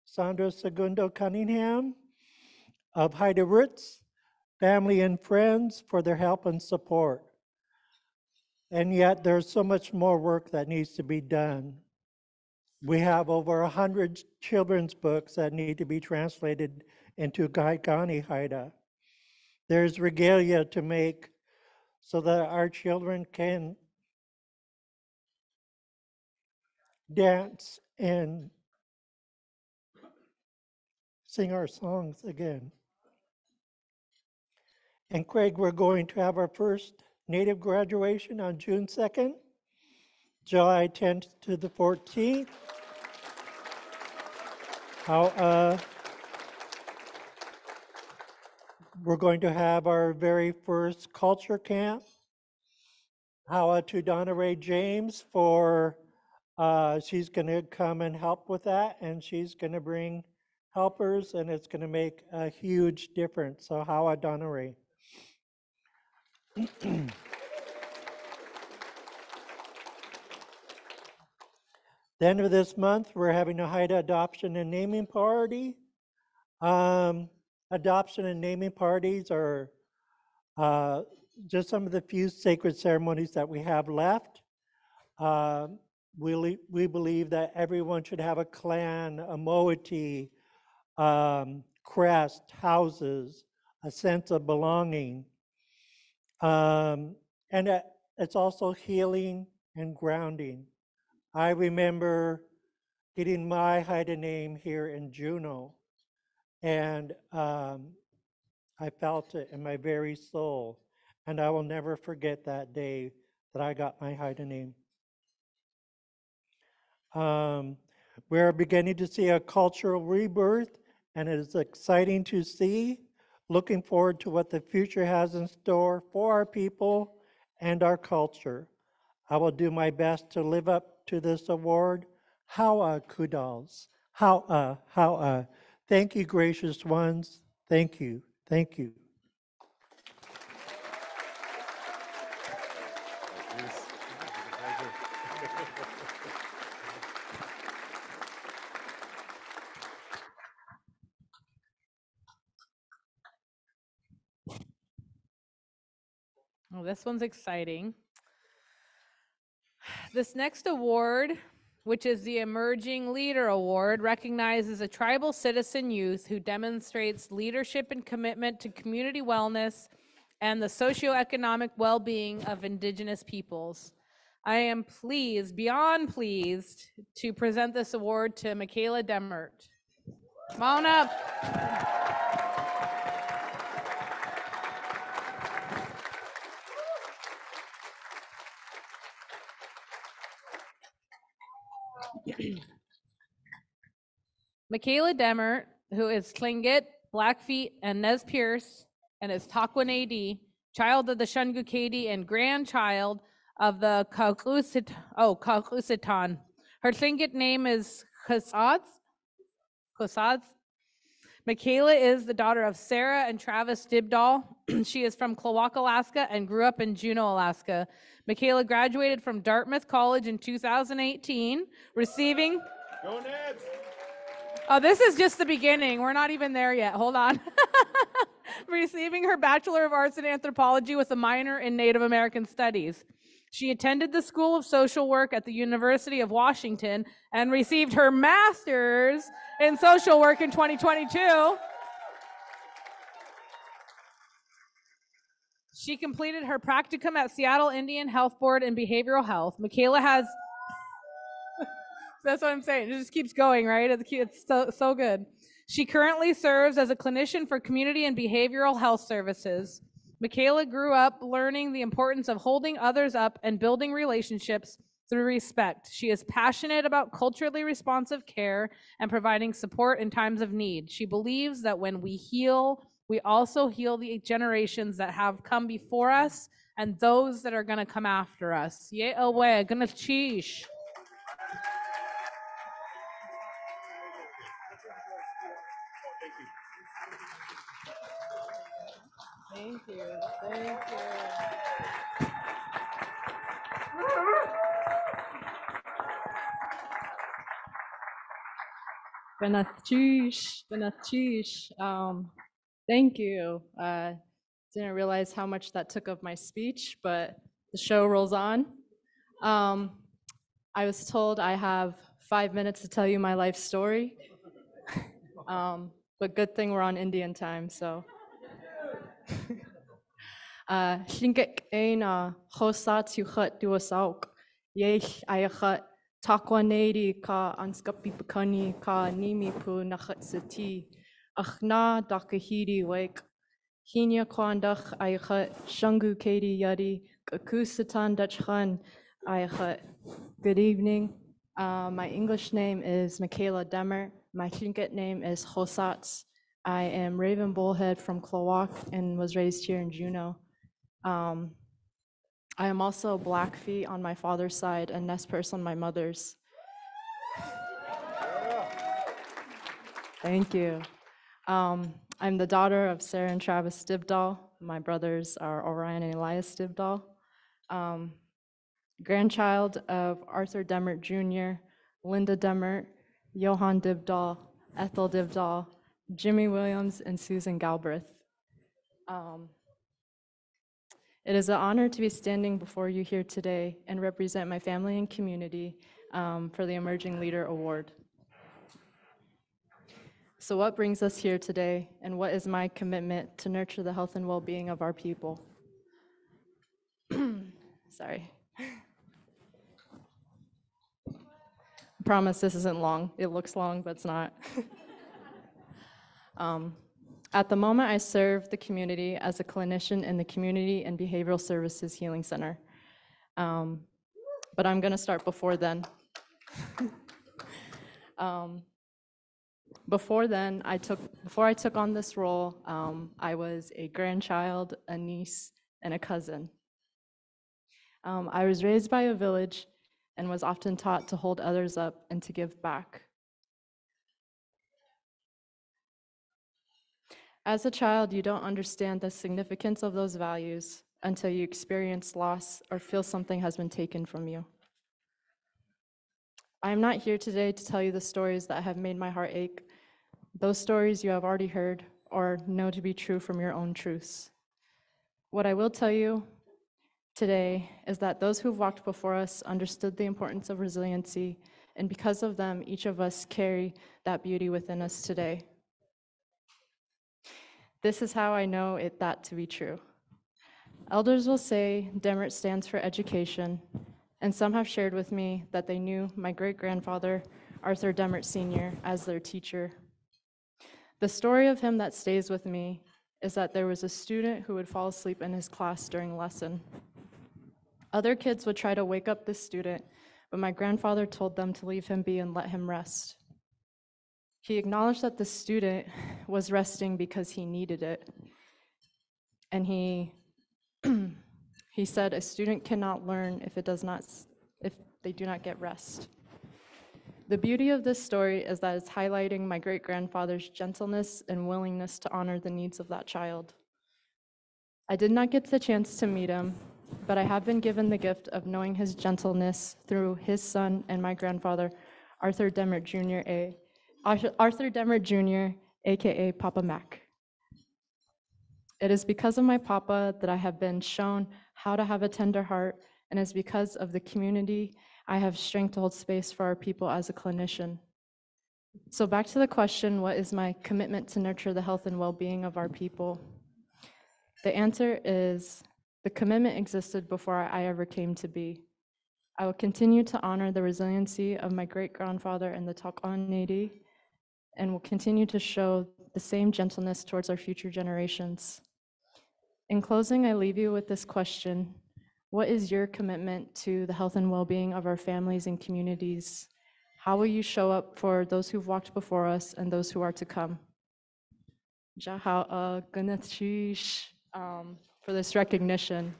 Sandra Segundo Cunningham of Haida Roots, family and friends for their help and support. And yet there's so much more work that needs to be done. We have over 100 children's books that need to be translated into Gaikani Haida. There's regalia to make so that our children can dance and sing our songs again. And Craig, we're going to have our first Native graduation on June 2nd, July 10th to the 14th. We're going to have our very first culture camp. How to Donna Ray James for, she's going to come and help with that, and she's going to bring helpers, and it's going to make a huge difference. So how Donna Ray. The end of this month, we're having a Haida adoption and naming party. Adoption and naming parties are just some of the few sacred ceremonies that we have left. We believe that everyone should have a clan, a moiety, crest, houses, a sense of belonging. And it's also healing and grounding. I remember getting my Haida name here in Juneau, and I felt it in my very soul, and I will never forget that day that I got my Haida name. We're beginning to see a cultural rebirth, and it is exciting to see. Looking forward to what the future has in store for our people and our culture. I will do my best to live up to this award. Hawa Kudals. Hawa. Thank you, gracious ones. Thank you. Thank you. Oh, this one's exciting. This next award, which is the Emerging Leader Award, recognizes a tribal citizen youth who demonstrates leadership and commitment to community wellness and the socioeconomic well-being of Indigenous peoples. I am pleased, beyond pleased, to present this award to Michaela Demert. Come on up. Michaela Demert, who is Tlingit, Blackfeet, and Nez Perce, and is Taquanadi, child of the Shungukadi and grandchild of the Kaukusitan. Her Tlingit name is Kosads. Michaela is the daughter of Sarah and Travis Dibdahl. She is from Klawock, Alaska, and grew up in Juneau, Alaska. Michaela graduated from Dartmouth College in 2018, receiving... Go Neds! Oh, this is just the beginning. We're not even there yet. Hold on. receiving her Bachelor of Arts in Anthropology with a minor in Native American Studies. She attended the School of Social Work at the University of Washington and received her master's in social work in 2022. She completed her practicum at Seattle Indian Health Board in behavioral health. Michaela has, that's what I'm saying, it just keeps going, right? It's so good. She currently serves as a clinician for community and behavioral health services. Michaela grew up learning the importance of holding others up and building relationships through respect. She is passionate about culturally responsive care and providing support in times of need. She believes that when we heal, we also heal the generations that have come before us and those that are going to come after us. Ye away, gonna cheesh. Thank you. Thank you. Benachish. Thank you. Didn't realize how much that took of my speech, but the show rolls on. I was told I have 5 minutes to tell you my life story. But good thing we're on Indian time, so. Shingek aina khosa tuchat duasauk. Yesh ayachat takwanadi ka anskapi pakani ka nimi pu nachat sati. Achna dakahidi wake. Hinya kwandach ayachat shangu kadi yadi kakusatan dachchan ayachat. Good evening. My English name is Michaela Demmer. My Tlingit name is Khosats. I am Raven Bullhead from Klawak and was raised here in Juneau. I am also Blackfeet on my father's side and Nez Perce on my mother's. Thank you. I'm the daughter of Sarah and Travis Dibdahl. My brothers are Orion and Elias Dibdahl. Grandchild of Arthur Demmert Jr., Linda Demmert, Johann Dibdahl, Ethel Dibdahl, Jimmy Williams, and Susan Galbraith. It is an honor to be standing before you here today and represent my family and community for the Emerging Leader Award. So what brings us here today, and what is my commitment to nurture the health and well-being of our people? Sorry. I promise this isn't long. It looks long, but it's not. At the moment, I serve the community as a clinician in the Community and Behavioral Services Healing Center. But I'm going to start before then. Before I took on this role, I was a grandchild, a niece, and a cousin. I was raised by a village and was often taught to hold others up and to give back. As a child, you don't understand the significance of those values until you experience loss or feel something has been taken from you. I am not here today to tell you the stories that have made my heart ache. Those stories you have already heard or know to be true from your own truths. What I will tell you today is that those who've walked before us understood the importance of resiliency, and because of them, each of us carry that beauty within us today. This is how I know that to be true. Elders will say Demmert stands for education, and some have shared with me that they knew my great-grandfather, Arthur Demmert Sr., as their teacher. The story of him that stays with me is that there was a student who would fall asleep in his class during a lesson. Other kids would try to wake up this student, but my grandfather told them to leave him be and let him rest. He acknowledged that the student was resting because he needed it. And he said a student cannot learn if they do not get rest. The beauty of this story is that it's highlighting my great-grandfather's gentleness and willingness to honor the needs of that child. I did not get the chance to meet him, but I have been given the gift of knowing his gentleness through his son and my grandfather, Arthur Demmert Jr., aka Papa Mac. It is because of my papa that I have been shown how to have a tender heart, and it's because of the community I have strength to hold space for our people as a clinician. So back to the question, what is my commitment to nurture the health and well-being of our people? The answer is the commitment existed before I ever came to be. I will continue to honor the resiliency of my great-grandfather and the Takanedi, and will continue to show the same gentleness towards our future generations. In closing, I leave you with this question. What is your commitment to the health and well-being of our families and communities? How will you show up for those who've walked before us and those who are to come? Jaha Ganachish for this recognition.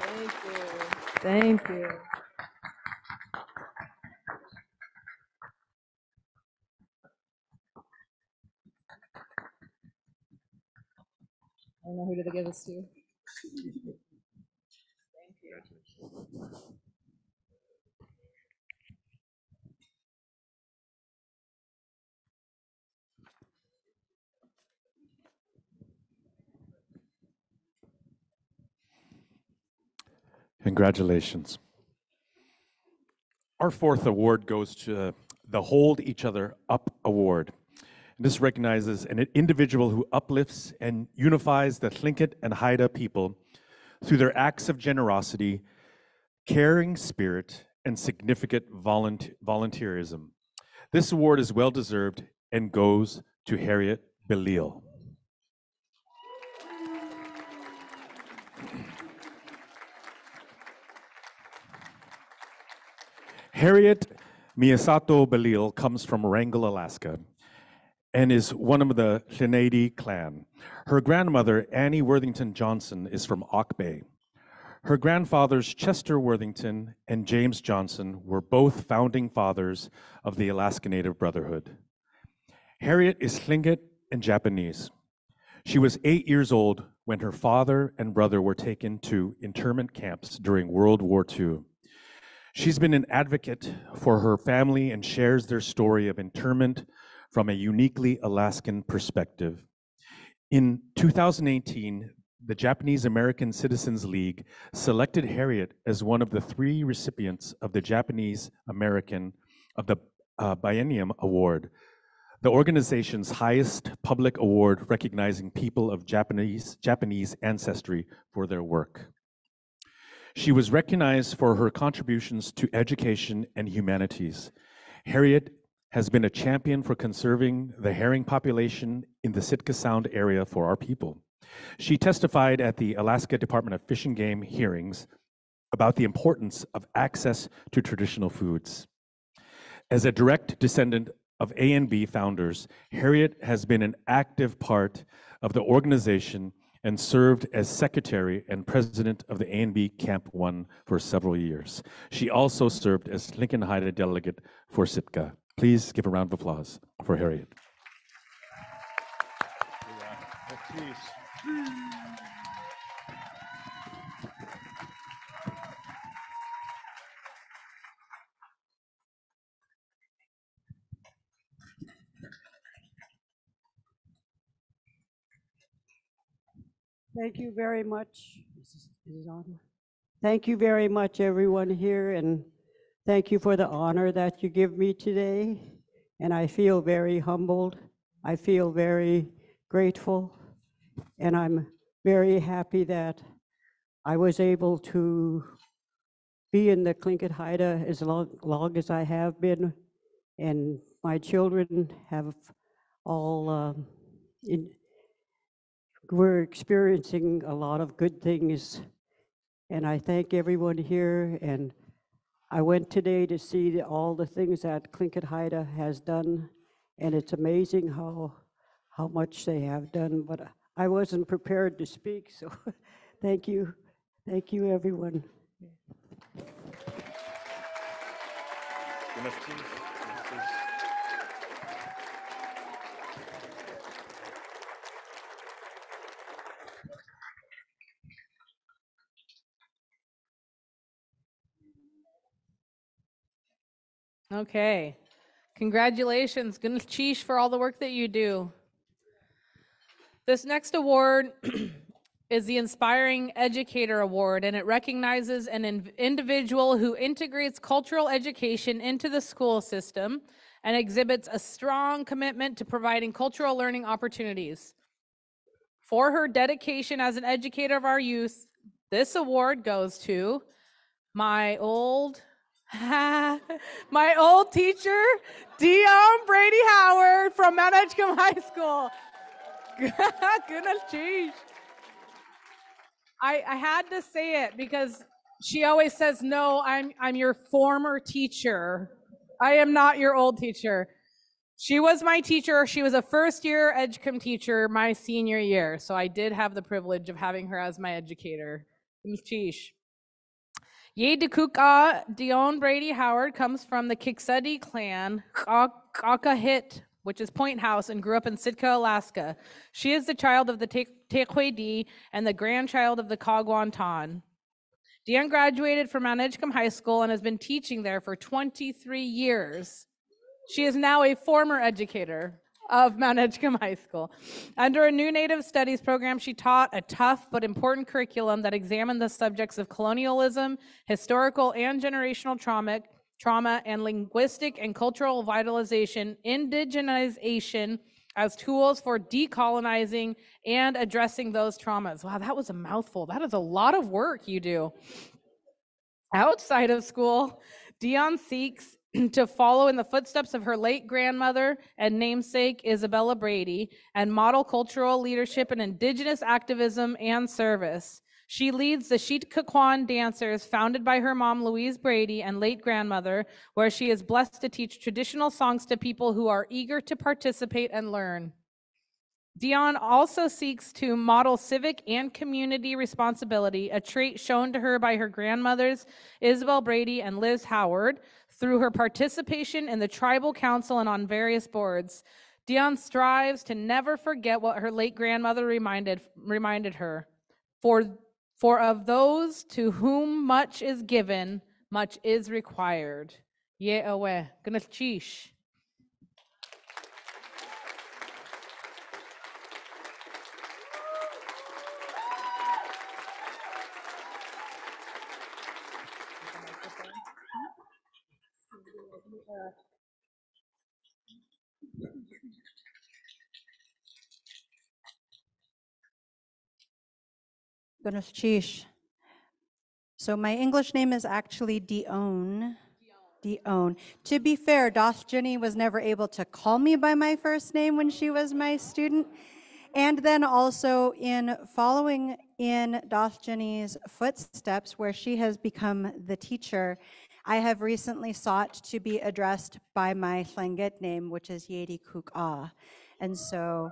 Thank you. Thank you. I don't know who to give this to. Thank you. Congratulations. Our fourth award goes to the Hold Each Other Up Award. This recognizes an individual who uplifts and unifies the Tlingit and Haida people through their acts of generosity, caring spirit, and significant volunteerism. This award is well-deserved and goes to Harriet Belil. Harriet Miyasato Belil comes from Wrangell, Alaska, and is one of the Chenady clan. Her grandmother, Annie Worthington Johnson, is from Auk Bay. Her grandfathers, Chester Worthington and James Johnson, were both founding fathers of the Alaska Native Brotherhood. Harriet is Tlingit and Japanese. She was 8 years old when her father and brother were taken to internment camps during World War II. She's been an advocate for her family and shares their story of internment from a uniquely Alaskan perspective. In 2018, the Japanese American Citizens League selected Harriet as one of the 3 recipients of the Japanese American of the Biennium Award, the organization's highest public award recognizing people of Japanese ancestry for their work. She was recognized for her contributions to education and humanities. Harriet has been a champion for conserving the herring population in the Sitka Sound area for our people. She testified at the Alaska Department of Fish and Game hearings about the importance of access to traditional foods. As a direct descendant of A&B founders, Harriet has been an active part of the organization and served as secretary and president of the A&B Camp 1 for several years. She also served as Lincoln Haida delegate for Sitka. Please give a round of applause for Harriet. Thank you very much. Is it on? Thank you very much, everyone here, and thank you for the honor that you give me today. And I feel very humbled. I feel very grateful, and I'm very happy that I was able to be in the Tlingit Haida as long as I have been, and my children have all we're experiencing a lot of good things, and I thank everyone here. And I went today to see all the things that Tlingit Haida has done, and it's amazing how much they have done, but I wasn't prepared to speak, so thank you. Thank you, everyone. Okay. Congratulations, Gunchish, for all the work that you do. This next award is the Inspiring Educator Award, and it recognizes an individual who integrates cultural education into the school system and exhibits a strong commitment to providing cultural learning opportunities. For her dedication as an educator of our youth, this award goes to my old teacher, Dion Brady Howard from Mount Edgecombe High School. Goodness, geez. I had to say it because she always says, no, I'm your former teacher. I am not your old teacher. She was my teacher. She was a first-year Edgecombe teacher my senior year, so I did have the privilege of having her as my educator. Sheesh. Ye Dekuka Dion Brady Howard comes from the Kiksadi clan, Kakahit, which is Point House, and grew up in Sitka, Alaska. She is the child of the Tequedi and the grandchild of the Kagwantan. Dion graduated from Mount Edgecombe High School and has been teaching there for 23 years. She is now a former educator of Mount Edgecombe High School. Under a new Native Studies program, she taught a tough but important curriculum that examined the subjects of colonialism, historical and generational trauma, and linguistic and cultural vitalization, indigenization as tools for decolonizing and addressing those traumas. Wow, that was a mouthful. That is a lot of work you do. Outside of school, Dion seeks to follow in the footsteps of her late grandmother and namesake Isabella Brady and model cultural leadership in Indigenous activism and service. She leads the Sheet-Kakwan dancers founded by her mom Louise Brady and late grandmother, where she is blessed to teach traditional songs to people who are eager to participate and learn. Dion also seeks to model civic and community responsibility, a trait shown to her by her grandmothers, Isabel Brady and Liz Howard, through her participation in the tribal council and on various boards. Dion strives to never forget what her late grandmother reminded her. For of those to whom much is given, much is required. Ye awe. Gnachish. Goodness, sheesh. So my English name is actually Dion. Dion. To be fair, Doth Jenny was never able to call me by my first name when she was my student. And then also in following in Doth Jenny's footsteps, where she has become the teacher, I have recently sought to be addressed by my Tlingit name, which is Yedi Kuk-A. And so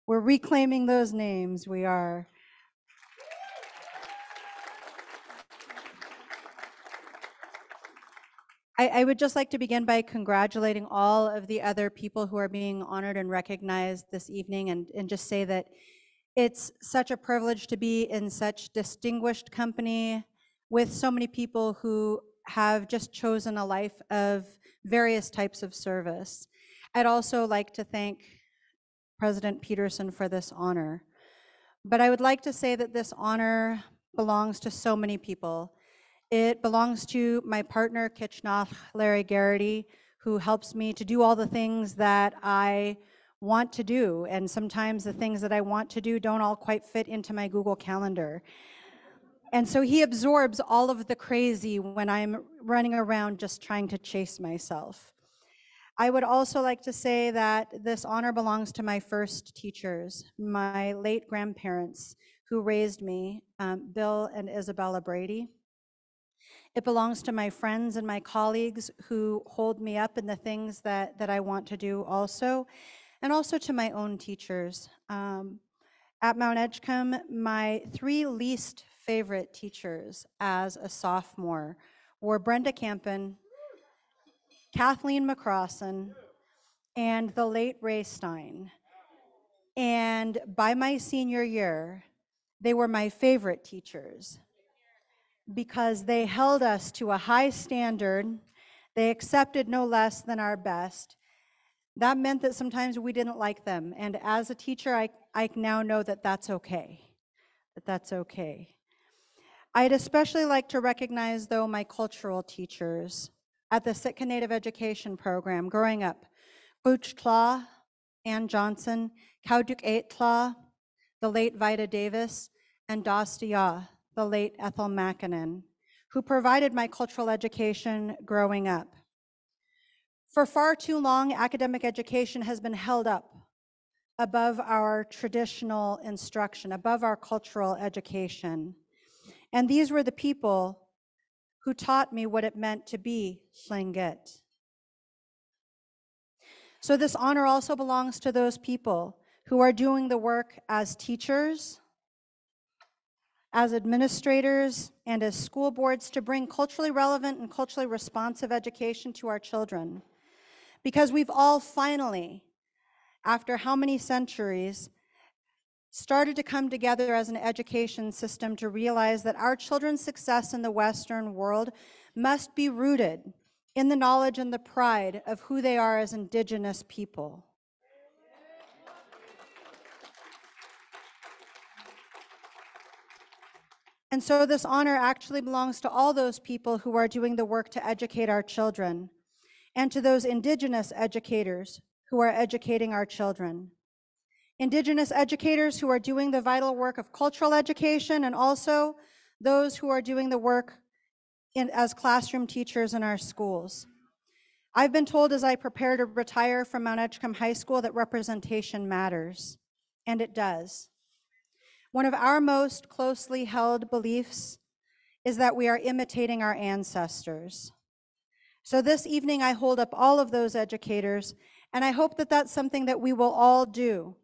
we're reclaiming those names. We are. I would just like to begin by congratulating all of the other people who are being honored and recognized this evening, and just say that it's such a privilege to be in such distinguished company with so many people who have just chosen a life of various types of service. I'd also like to thank President Peterson for this honor. But I would like to say that this honor belongs to so many people. It belongs to my partner, Kitchnach Larry Garrity, who helps me to do all the things that I want to do. And sometimes the things that I want to do don't all quite fit into my Google Calendar. And so he absorbs all of the crazy when I'm running around just trying to chase myself. I would also like to say that this honor belongs to my first teachers, my late grandparents who raised me, Bill and Isabella Brady. It belongs to my friends and my colleagues who hold me up in the things that I want to do also, and also to my own teachers. At Mount Edgecombe, my three least favorite teachers as a sophomore were Brenda Campen, Kathleen McCrossan, and the late Ray Stein. And by my senior year, they were my favorite teachers, because they held us to a high standard. They accepted no less than our best. That meant that sometimes we didn't like them. And as a teacher, I now know that that's okay. That's okay. I'd especially like to recognize, though, my cultural teachers at the Sitka Native Education Program growing up. Gooch Tla, Ann Johnson, Kauduk Eight Tla, the late Vida Davis, and Dostia, the late Ethel Makinen, who provided my cultural education growing up. For far too long, academic education has been held up above our traditional instruction, above our cultural education. And these were the people who taught me what it meant to be Tlingit. So this honor also belongs to those people who are doing the work as teachers, as administrators, and as school boards to bring culturally relevant and culturally responsive education to our children. Because we've all finally, after how many centuries, started to come together as an education system to realize that our children's success in the Western world must be rooted in the knowledge and the pride of who they are as Indigenous people. And so this honor actually belongs to all those people who are doing the work to educate our children, and to those Indigenous educators who are educating our children. Indigenous educators who are doing the vital work of cultural education, and also those who are doing the work as classroom teachers in our schools. I've been told as I prepare to retire from Mount Edgecombe High School that representation matters, and it does. One of our most closely held beliefs is that we are imitating our ancestors. So this evening, I hold up all of those educators, and I hope that that's something that we will all do.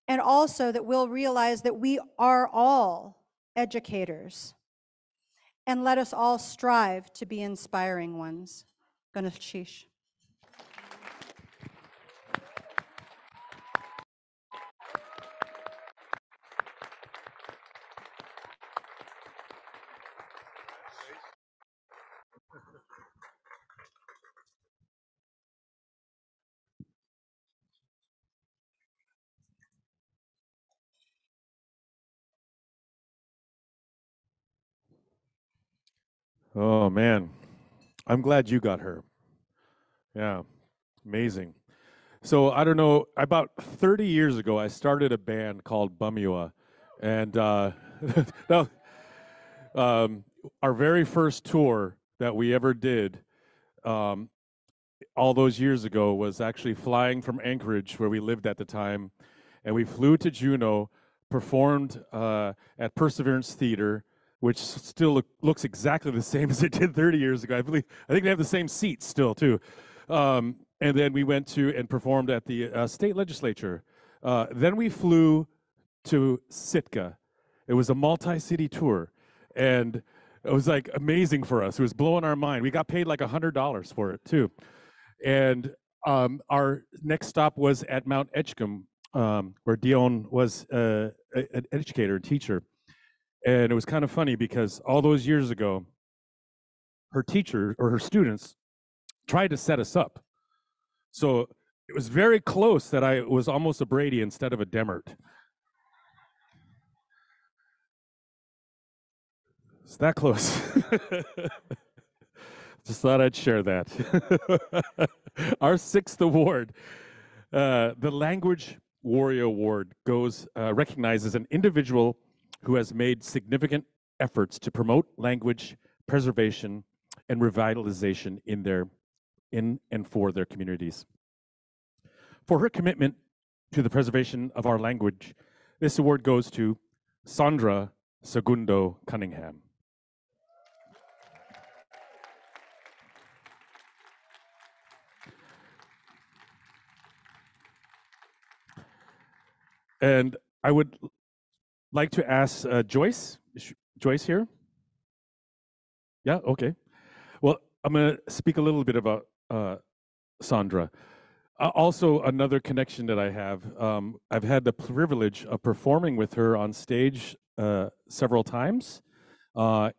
And also that we'll realize that we are all educators. And let us all strive to be inspiring ones. Ganashish. Oh man, I'm glad you got her. Yeah, amazing. So I don't know, about 30 years ago, I started a band called Bumua, and no, our very first tour that we ever did, all those years ago, was actually flying from Anchorage, where we lived at the time, and we flew to Juneau, performed at Perseverance Theater, which still looks exactly the same as it did 30 years ago. I think they have the same seats still too. And then we went to and performed at the state legislature. Then we flew to Sitka. It was a multi-city tour, and it was like amazing for us. It was blowing our mind. We got paid like $100 for it too. And our next stop was at Mount Edgecombe, where Dion was an educator and teacher. And it was kind of funny because all those years ago, her teacher or her students tried to set us up. So it was very close that I was almost a Brady instead of a Demert. It's that close. Just thought I'd share that. Our 6th award, the Language Warrior Award, recognizes an individual who has made significant efforts to promote language preservation and revitalization in and for their communities. For her commitment to the preservation of our language, this award goes to Sandra Segundo Cunningham. And I would like to ask Joyce. Is Joyce here? Yeah, okay. Well, I'm going to speak a little bit about Sandra. Also, another connection that I have, I've had the privilege of performing with her on stage several times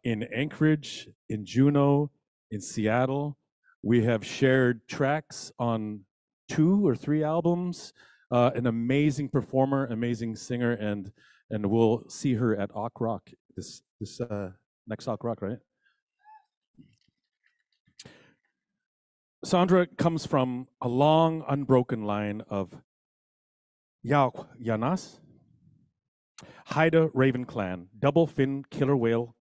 in Anchorage, in Juneau, in Seattle, We have shared tracks on 2 or 3 albums. An amazing performer, amazing singer, and we'll see her at Awk Rock this next Awk Rock, right? Sandra comes from a long, unbroken line of Yauk Yanas, Haida Raven Clan, Double Fin Killer Whale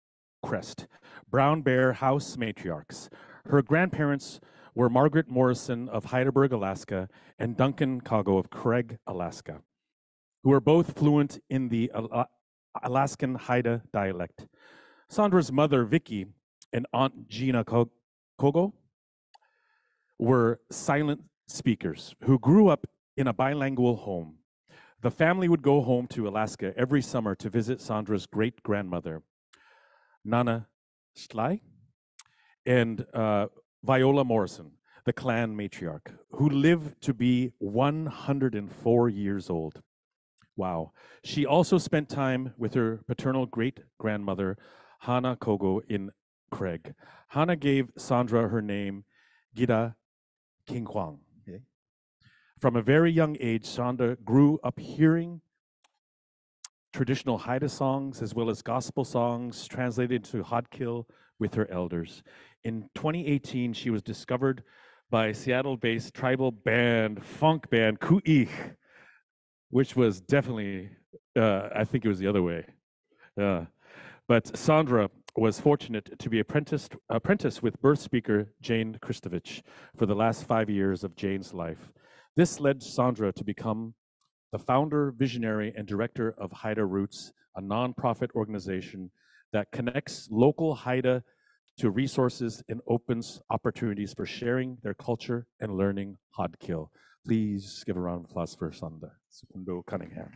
Crest, Brown Bear House matriarchs. Her grandparents were Margaret Morrison of Heidelberg, Alaska, and Duncan Kago of Craig, Alaska, who are both fluent in the Alaskan Haida dialect. Sandra's mother, Vicky, and Aunt Gina Kogo were silent speakers who grew up in a bilingual home. The family would go home to Alaska every summer to visit Sandra's great-grandmother, Nana Schley, and Viola Morrison, the clan matriarch, who lived to be 104 years old. Wow. She also spent time with her paternal great-grandmother, Hannah Kogo, in Craig. Hannah gave Sandra her name, Gida King Kwang. Okay. From a very young age, Sandra grew up hearing traditional Haida songs as well as gospel songs translated into Hodkill with her elders. In 2018, she was discovered by Seattle-based tribal band, funk band, Ku'ich, which was definitely, I think it was the other way. But Sandra was fortunate to be apprenticed with birth speaker Jane Kristovich for the last 5 years of Jane's life. This led Sandra to become the founder, visionary, and director of Haida Roots, a nonprofit organization that connects local Haida to resources and opens opportunities for sharing their culture and learning Hodkill. Please give a round of applause for Sandra Secundo Cunningham.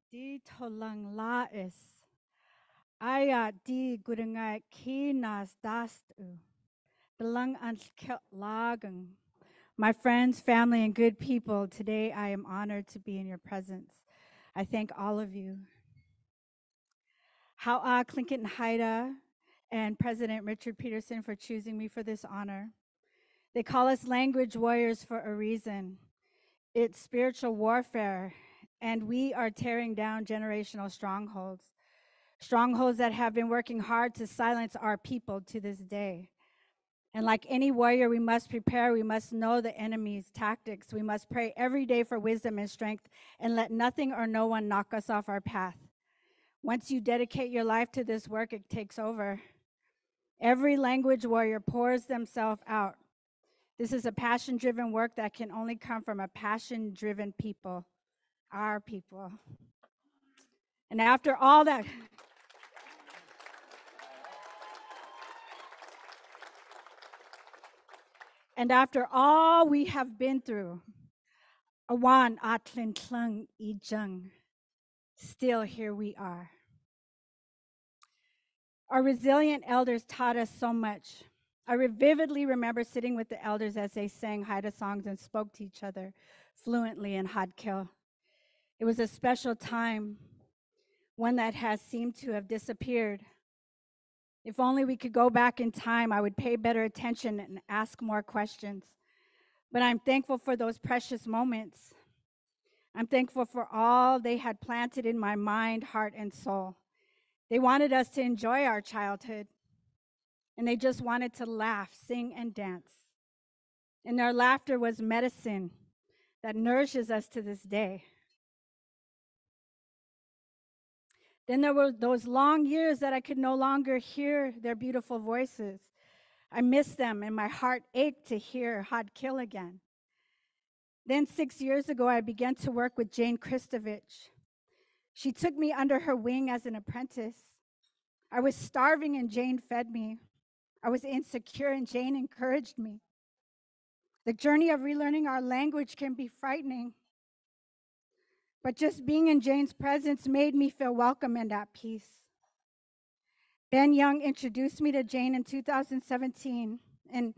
Di tolang lais. Aya di gudungai kinas dastu. Belang anskelt lagang. My friends, family, and good people, today I am honored to be in your presence. I thank all of you. How Clinton Haida and President Richard Peterson for choosing me for this honor. They call us language warriors for a reason. It's spiritual warfare, and we are tearing down generational strongholds. Strongholds that have been working hard to silence our people to this day. And like any warrior, we must prepare. We must know the enemy's tactics. We must pray every day for wisdom and strength and let nothing or no one knock us off our path. Once you dedicate your life to this work, it takes over. Every language warrior pours themselves out. This is a passion-driven work that can only come from a passion-driven people, our people. And after all that, and after all we have been through, Awan Atlin Klung Ijung, still here we are. Our resilient elders taught us so much. I vividly remember sitting with the elders as they sang Haida songs and spoke to each other fluently in Hodkill. It was a special time, one that has seemed to have disappeared. If only we could go back in time, I would pay better attention and ask more questions. But I'm thankful for those precious moments. I'm thankful for all they had planted in my mind, heart, and soul. They wanted us to enjoy our childhood, and they just wanted to laugh, sing, and dance. And their laughter was medicine that nourishes us to this day. Then there were those long years that I could no longer hear their beautiful voices. I missed them, and my heart ached to hear Hodkill again. Then 6 years ago, I began to work with Jane Kristovich. She took me under her wing as an apprentice. I was starving, and Jane fed me. I was insecure, and Jane encouraged me. The journey of relearning our language can be frightening, but just being in Jane's presence made me feel welcome and at peace. Ben Young introduced me to Jane in 2017, and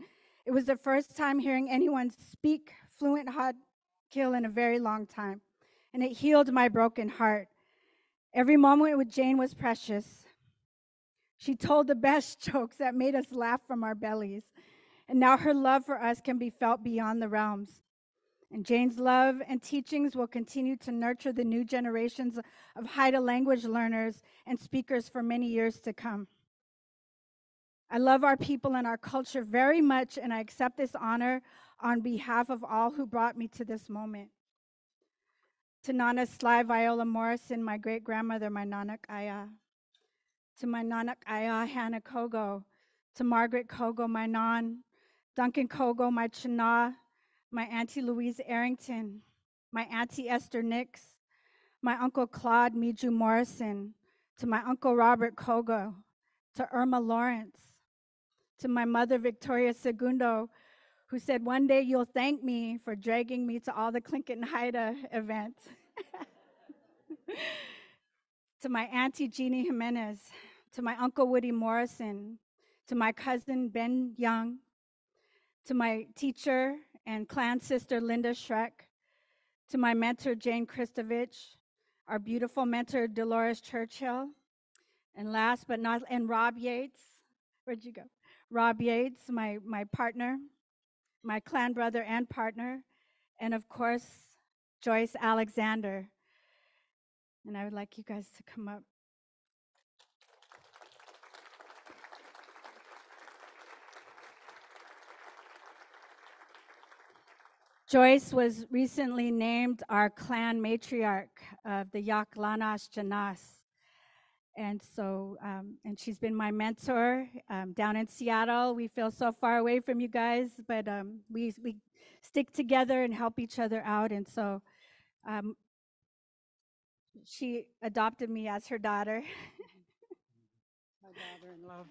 it was the first time hearing anyone speak fluent Hadkill in a very long time, and it healed my broken heart. Every moment with Jane was precious. She told the best jokes that made us laugh from our bellies, and now her love for us can be felt beyond the realms. And Jane's love and teachings will continue to nurture the new generations of Haida language learners and speakers for many years to come. I love our people and our culture very much, and I accept this honor on behalf of all who brought me to this moment. To Nana Sly Viola Morrison, my great-grandmother, my Nanak Aya. To my Nanak Aya, Hannah Kogo. To Margaret Kogo, my Nan. Duncan Kogo, my Chana. My Auntie Louise Arrington. My Auntie Esther Nix. My Uncle Claude Miju Morrison. To my Uncle Robert Kogo. To Irma Lawrence. To my mother, Victoria Segundo, who said, one day you'll thank me for dragging me to all the Tlingit Haida events. To my Auntie Jeannie Jimenez, to my Uncle Woody Morrison, to my cousin Ben Young, to my teacher and clan sister Linda Schreck, to my mentor Jane Kristovich, our beautiful mentor Dolores Churchill, and last but not, and Rob Yates. Where'd you go? Rob Yates, my partner, my clan brother and partner, and of course, Joyce Alexander. And I would like you guys to come up. Joyce was recently named our clan matriarch of the Yaklanas Janas. And so, and she's been my mentor down in Seattle. We feel so far away from you guys, but we stick together and help each other out. And so she adopted me as her daughter. My daughter-in-law.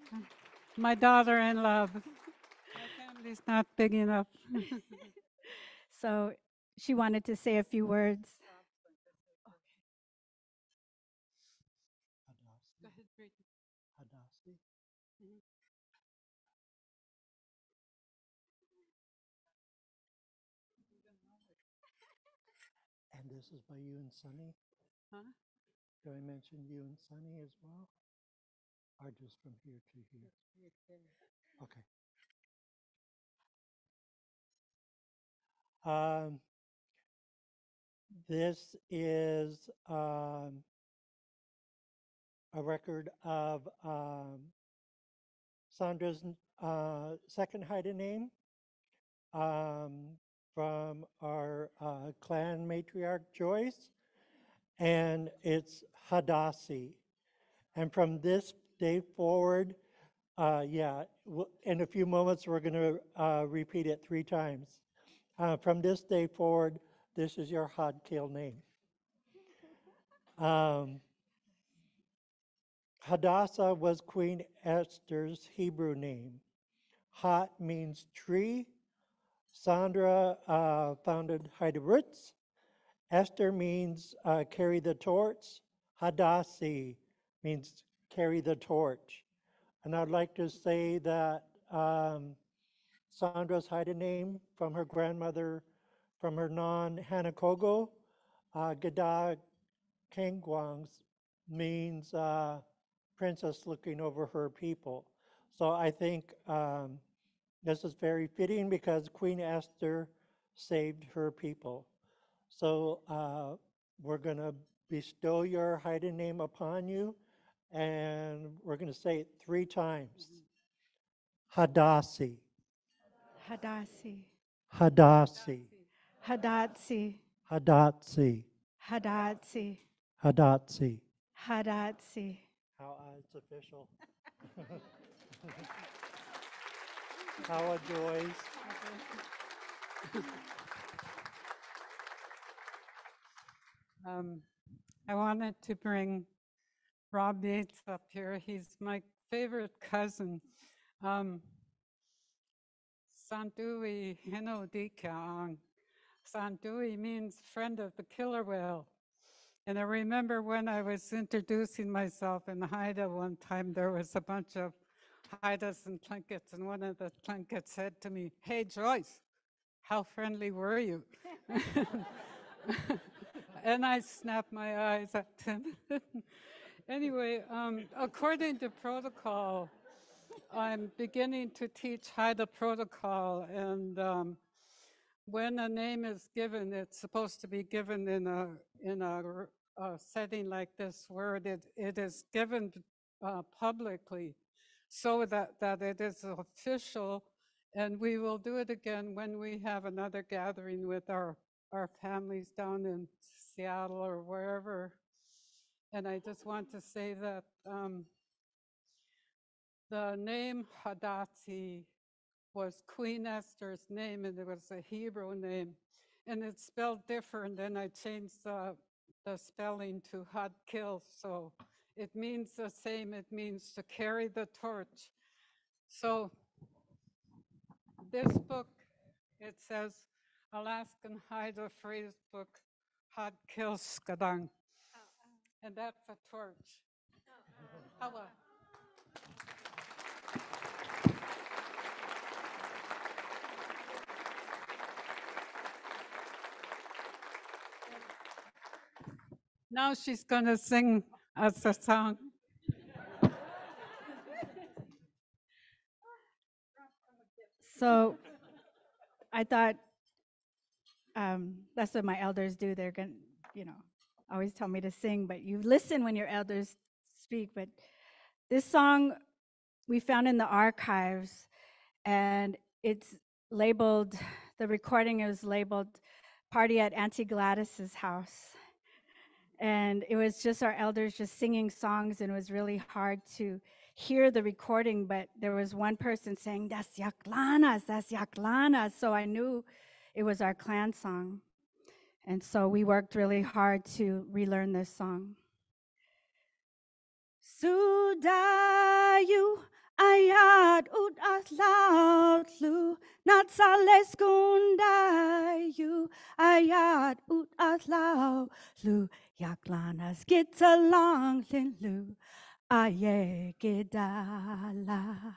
My daughter-in-law. My family's not big enough. So she wanted to say a few words. And this is by you and Sunny? Huh? Do I mention you and Sunny as well? Or just from here to here? Okay. This is a record of Sandra's second Haida name from our clan matriarch Joyce, and it's Hadassi. And from this day forward, in a few moments we're going to repeat it 3 times. From this day forward, this is your Hadkil name. Hadassah was Queen Esther's Hebrew name. Had means tree. Sandra founded Haida Roots. Esther means carry the torch. Hadassi means carry the torch. And I'd like to say that Sandra's Haida name from her grandmother, from her non-Hanakogo, Gada Kangwangs, means princess looking over her people. So I think this is very fitting because Queen Esther saved her people. So we're going to bestow your Haida name upon you, and we're going to say it 3 times. Hadassi. Hadassi. Hadassi. Hadassi. Hadassi. Hadassi. Hadassi. Hadassi. How it's official. How Joyce. I wanted to bring Rob Yates up here. He's my favorite cousin. Sandui Hino Dikaang. Sandui means friend of the killer whale. And I remember when I was introducing myself in Haida one time, there was a bunch of Haidas and Tlinkits, and one of the Tlinkits said to me, "Hey, Joyce, how friendly were you?" And I snapped my eyes at him. Anyway, according to protocol, I'm beginning to teach Haida protocol, and when a name is given, it's supposed to be given in a setting like this, where it is given publicly, so that it is official, and we will do it again when we have another gathering with our families down in Seattle or wherever. And I just want to say that the name Hadati was Queen Esther's name, and it was a Hebrew name, and it's spelled different, and I changed the spelling to Had Kill, so it means the same. It means to carry the torch. So this book, it says Alaskan Haida phrase book, Had Kill Skadang, and that's a torch. Hawa. Now she's going to sing us a song. So I thought that's what my elders do. They're going to, always tell me to sing, but you listen when your elders speak. But this song we found in the archives, and it's labeled, the recording is labeled Party at Auntie Gladys's House. And it was just our elders just singing songs, and it was really hard to hear the recording, but there was one person saying, "Das Yaklanas, das Yaklanas." So I knew it was our clan song. And so we worked really hard to relearn this song. Sudayu ayat ut aslautlu natsales kundayu ayat ut aslautlu yaklanas get along linlu aye gedala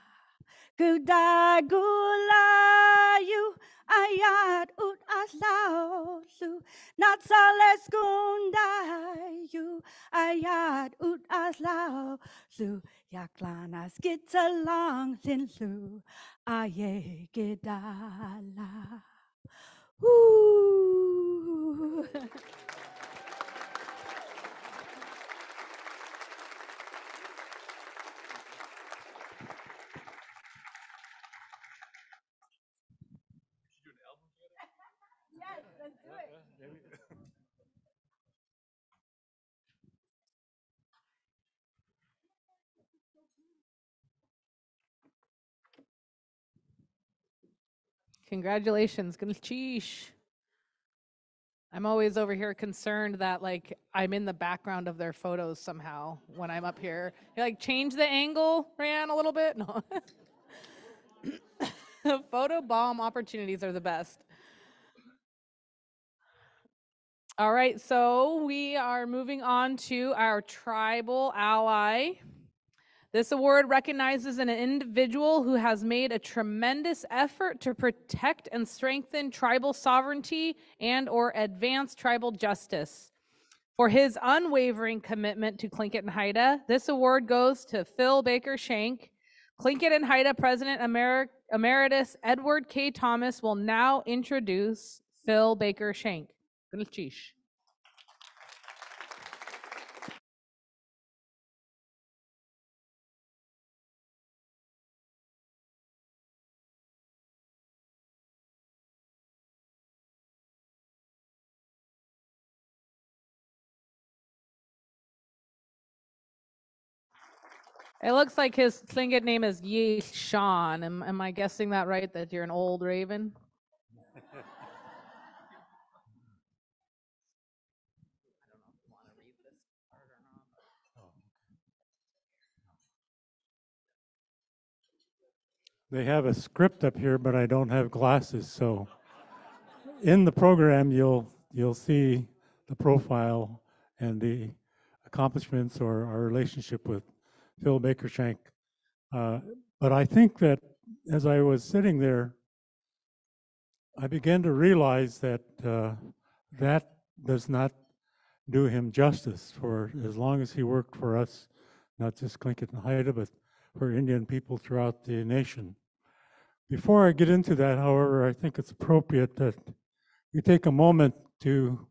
gudagulayu ayat ut aslautlu natsales kundayu ayat ut aslautlu yaklanas get along linlu aye gedala. Ooh. Yes, let's do it. Congratulations, Gulchish. I'm always over here concerned that like I'm in the background of their photos somehow when I'm up here. You like change the angle, Ryan, a little bit? No. Photo bomb opportunities are the best. All right, so we are moving on to our tribal ally. This award recognizes an individual who has made a tremendous effort to protect and strengthen tribal sovereignty and or advance tribal justice. For his unwavering commitment to Tlingit and Haida, this award goes to Phil Baker Shank. Tlingit and Haida President Emeritus Edward K. Thomas will now introduce Phil Baker Shank. Gulchish. It looks like his Tlingit name is Yi Shan. Am I guessing that right, that you're an old raven? They have a script up here, but I don't have glasses, so in the program you'll see the profile and the accomplishments or our relationship with Phil Bakershank. But I think that as I was sitting there, I began to realize that that does not do him justice. For as long as he worked for us, not just Tlingit and Haida, but for Indian people throughout the nation. Before I get into that, however, I think it's appropriate that we take a moment to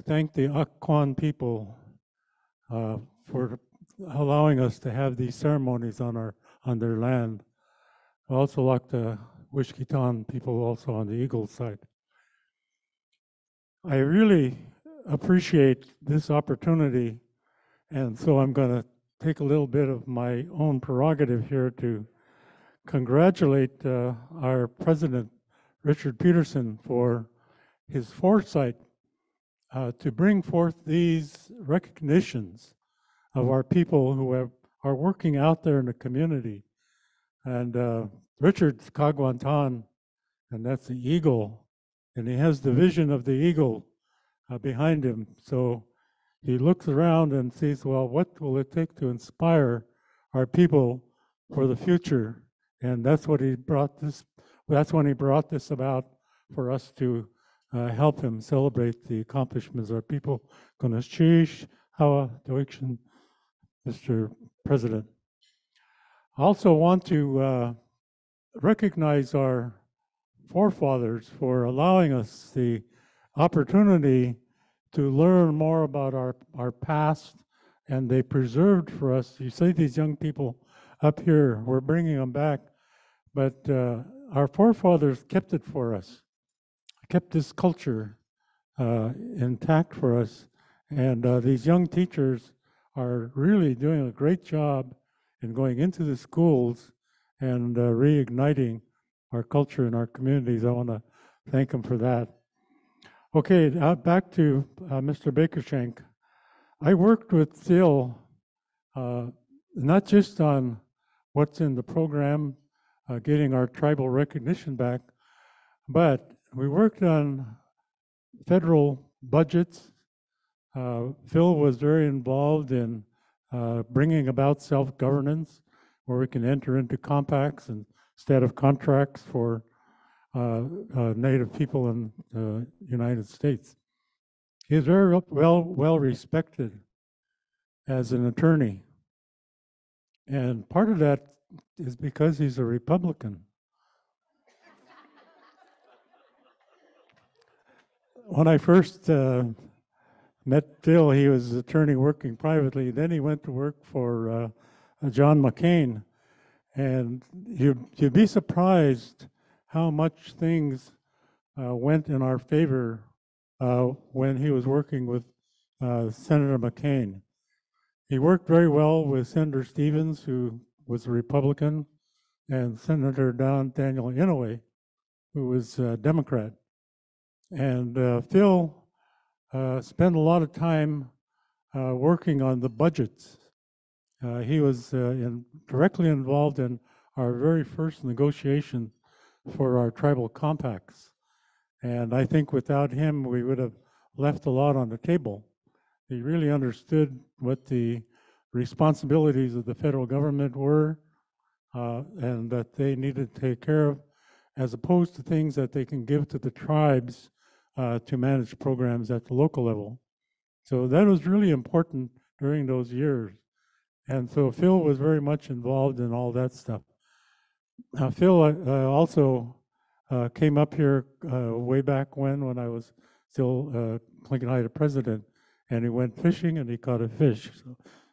thank the Akwan people for allowing us to have these ceremonies on their land. I also like the Wishkitan people also on the Eagle side. I really appreciate this opportunity, and so I'm going to take a little bit of my own prerogative here to congratulate our president, Richard Peterson, for his foresight to bring forth these recognitions of our people who are working out there in the community. And Richard's Kagwantan, and that's the eagle, and he has the vision of the eagle behind him. So he looks around and sees, well, what will it take to inspire our people for the future? And that's what he brought this. That's when he brought this about for us to help him celebrate the accomplishments of our people. Konashish, Hawa, Deutschen, Mr. President. I also want to recognize our forefathers for allowing us the opportunity to learn more about our past, and they preserved for us. You see these young people up here, we're bringing them back, but our forefathers kept it for us, kept this culture intact for us, and these young teachers are really doing a great job in going into the schools and reigniting our culture in our communities. I want to thank them for that. Okay, back to Mr. Bakershank. I worked with Phil not just on what's in the program, getting our tribal recognition back, but we worked on federal budgets. Phil was very involved in bringing about self-governance, where we can enter into compacts instead of contracts for Native people in the United States. He is very well respected as an attorney, and part of that is because he's a Republican. When I first met Phil, he was an attorney working privately. Then he went to work for John McCain, and you'd be surprised how much things went in our favor when he was working with Senator McCain. He worked very well with Senator Stevens, who was a Republican, and Senator Daniel Inouye, who was a Democrat. And Phil spent a lot of time working on the budgets. He was directly involved in our very first negotiation for our tribal compacts. And I think without him, we would have left a lot on the table. He really understood what the responsibilities of the federal government were and that they needed to take care of, as opposed to things that they can give to the tribes to manage programs at the local level. So that was really important during those years. And so Phil was very much involved in all that stuff. Phil also came up here way back when I was still Lincoln Haida president, and he went fishing and he caught a fish.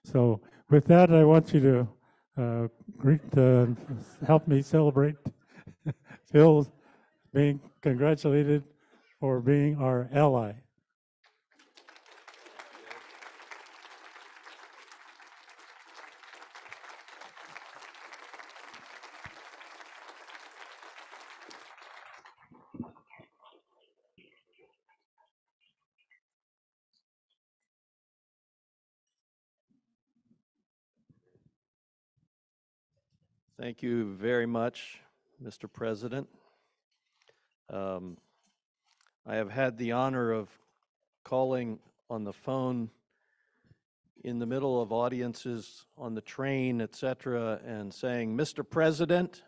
So with that, I want you to help me celebrate Phil being congratulated for being our ally. Thank you very much, Mr. President. I have had the honor of calling on the phone in the middle of audiences on the train, etc., and saying, "Mr. President,"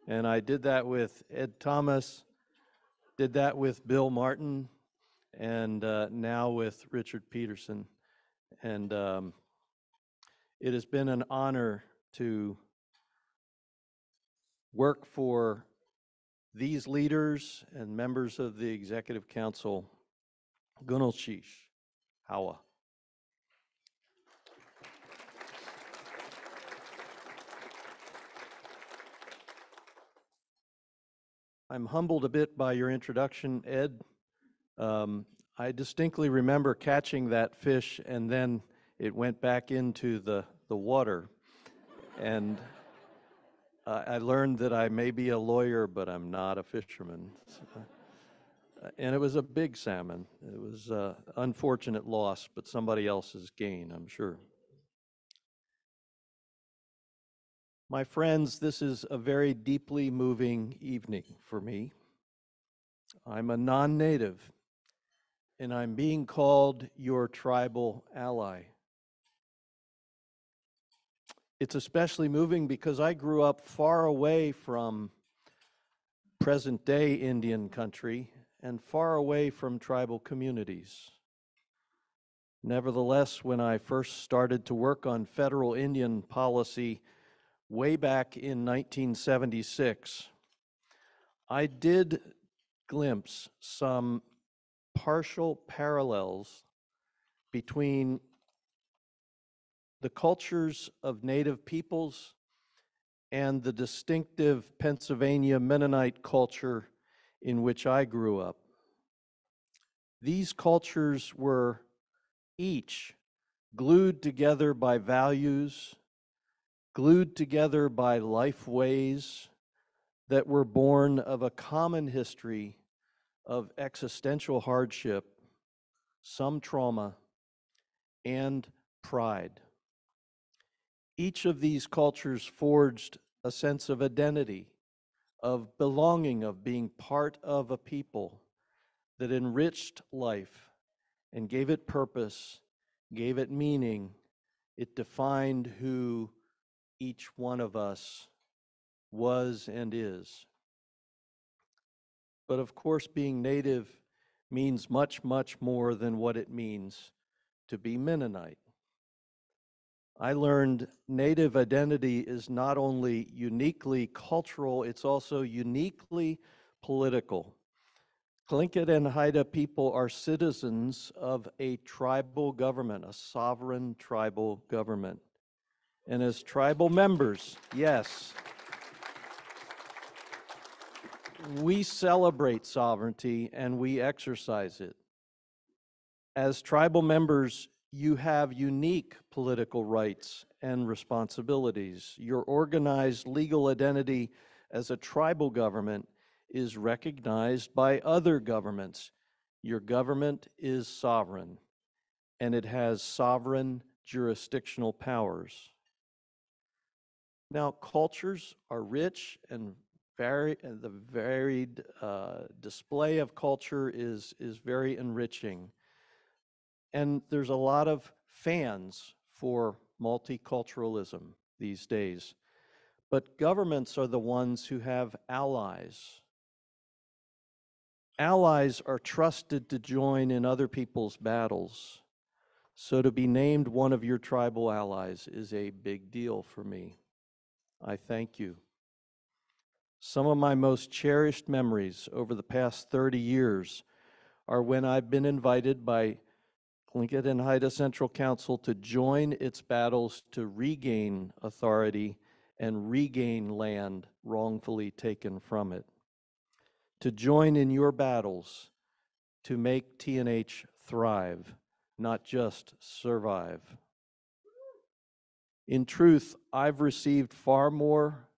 and I did that with Ed Thomas, did that with Bill Martin, and now with Richard Peterson. And it has been an honor to work for these leaders and members of the Executive Council. Gunalshish, Hawa. I'm humbled a bit by your introduction, Ed. I distinctly remember catching that fish and then it went back into the water. And I learned that I may be a lawyer, but I'm not a fisherman. And it was a big salmon. It was an unfortunate loss, but somebody else's gain, I'm sure. My friends, this is a very deeply moving evening for me. I'm a non-native, and I'm being called your tribal ally. It's especially moving because I grew up far away from present-day Indian country and far away from tribal communities. Nevertheless, when I first started to work on federal Indian policy way back in 1976, I did glimpse some partial parallels between the cultures of Native peoples and the distinctive Pennsylvania Mennonite culture in which I grew up. These cultures were each glued together by values, glued together by life ways that were born of a common history of existential hardship, some trauma, and pride. Each of these cultures forged a sense of identity, of belonging, of being part of a people that enriched life and gave it purpose, gave it meaning. It defined who each one of us was and is. But of course, being Native means much, much more than what it means to be Mennonite. I learned Native identity is not only uniquely cultural, it's also uniquely political. Tlingit and Haida people are citizens of a tribal government, a sovereign tribal government. And as tribal members, yes, we celebrate sovereignty and we exercise it. As tribal members, you have unique political rights and responsibilities. Your organized legal identity as a tribal government is recognized by other governments. Your government is sovereign, and it has sovereign jurisdictional powers. Now, cultures are rich and the varied display of culture is very enriching. And there's a lot of fans for multiculturalism these days. But governments are the ones who have allies. Allies are trusted to join in other people's battles. So to be named one of your tribal allies is a big deal for me. I thank you. Some of my most cherished memories over the past 30 years are when I've been invited by Tlingit and Haida Central Council to join its battles to regain authority and regain land wrongfully taken from it. To join in your battles to make TNH thrive, not just survive. In truth, I've received far more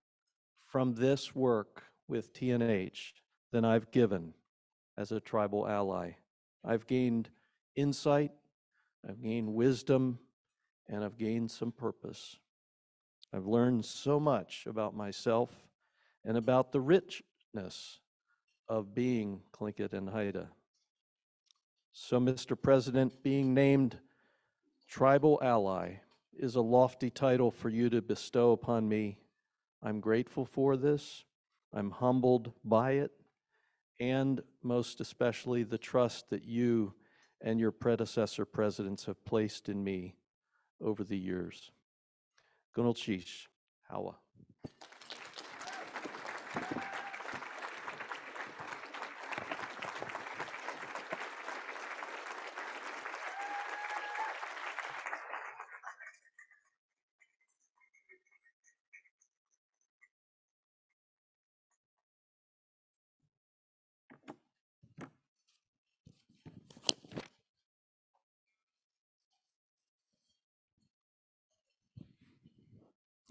from this work with TNH than I've given as a tribal ally. I've gained insight, I've gained wisdom, and I've gained some purpose. I've learned so much about myself and about the richness of being Tlingit and Haida. So, Mr. President, being named Tribal Ally is a lofty title for you to bestow upon me. I'm grateful for this. I'm humbled by it, and most especially the trust that you and your predecessor presidents have placed in me over the years. Gunal Chish, Hawa.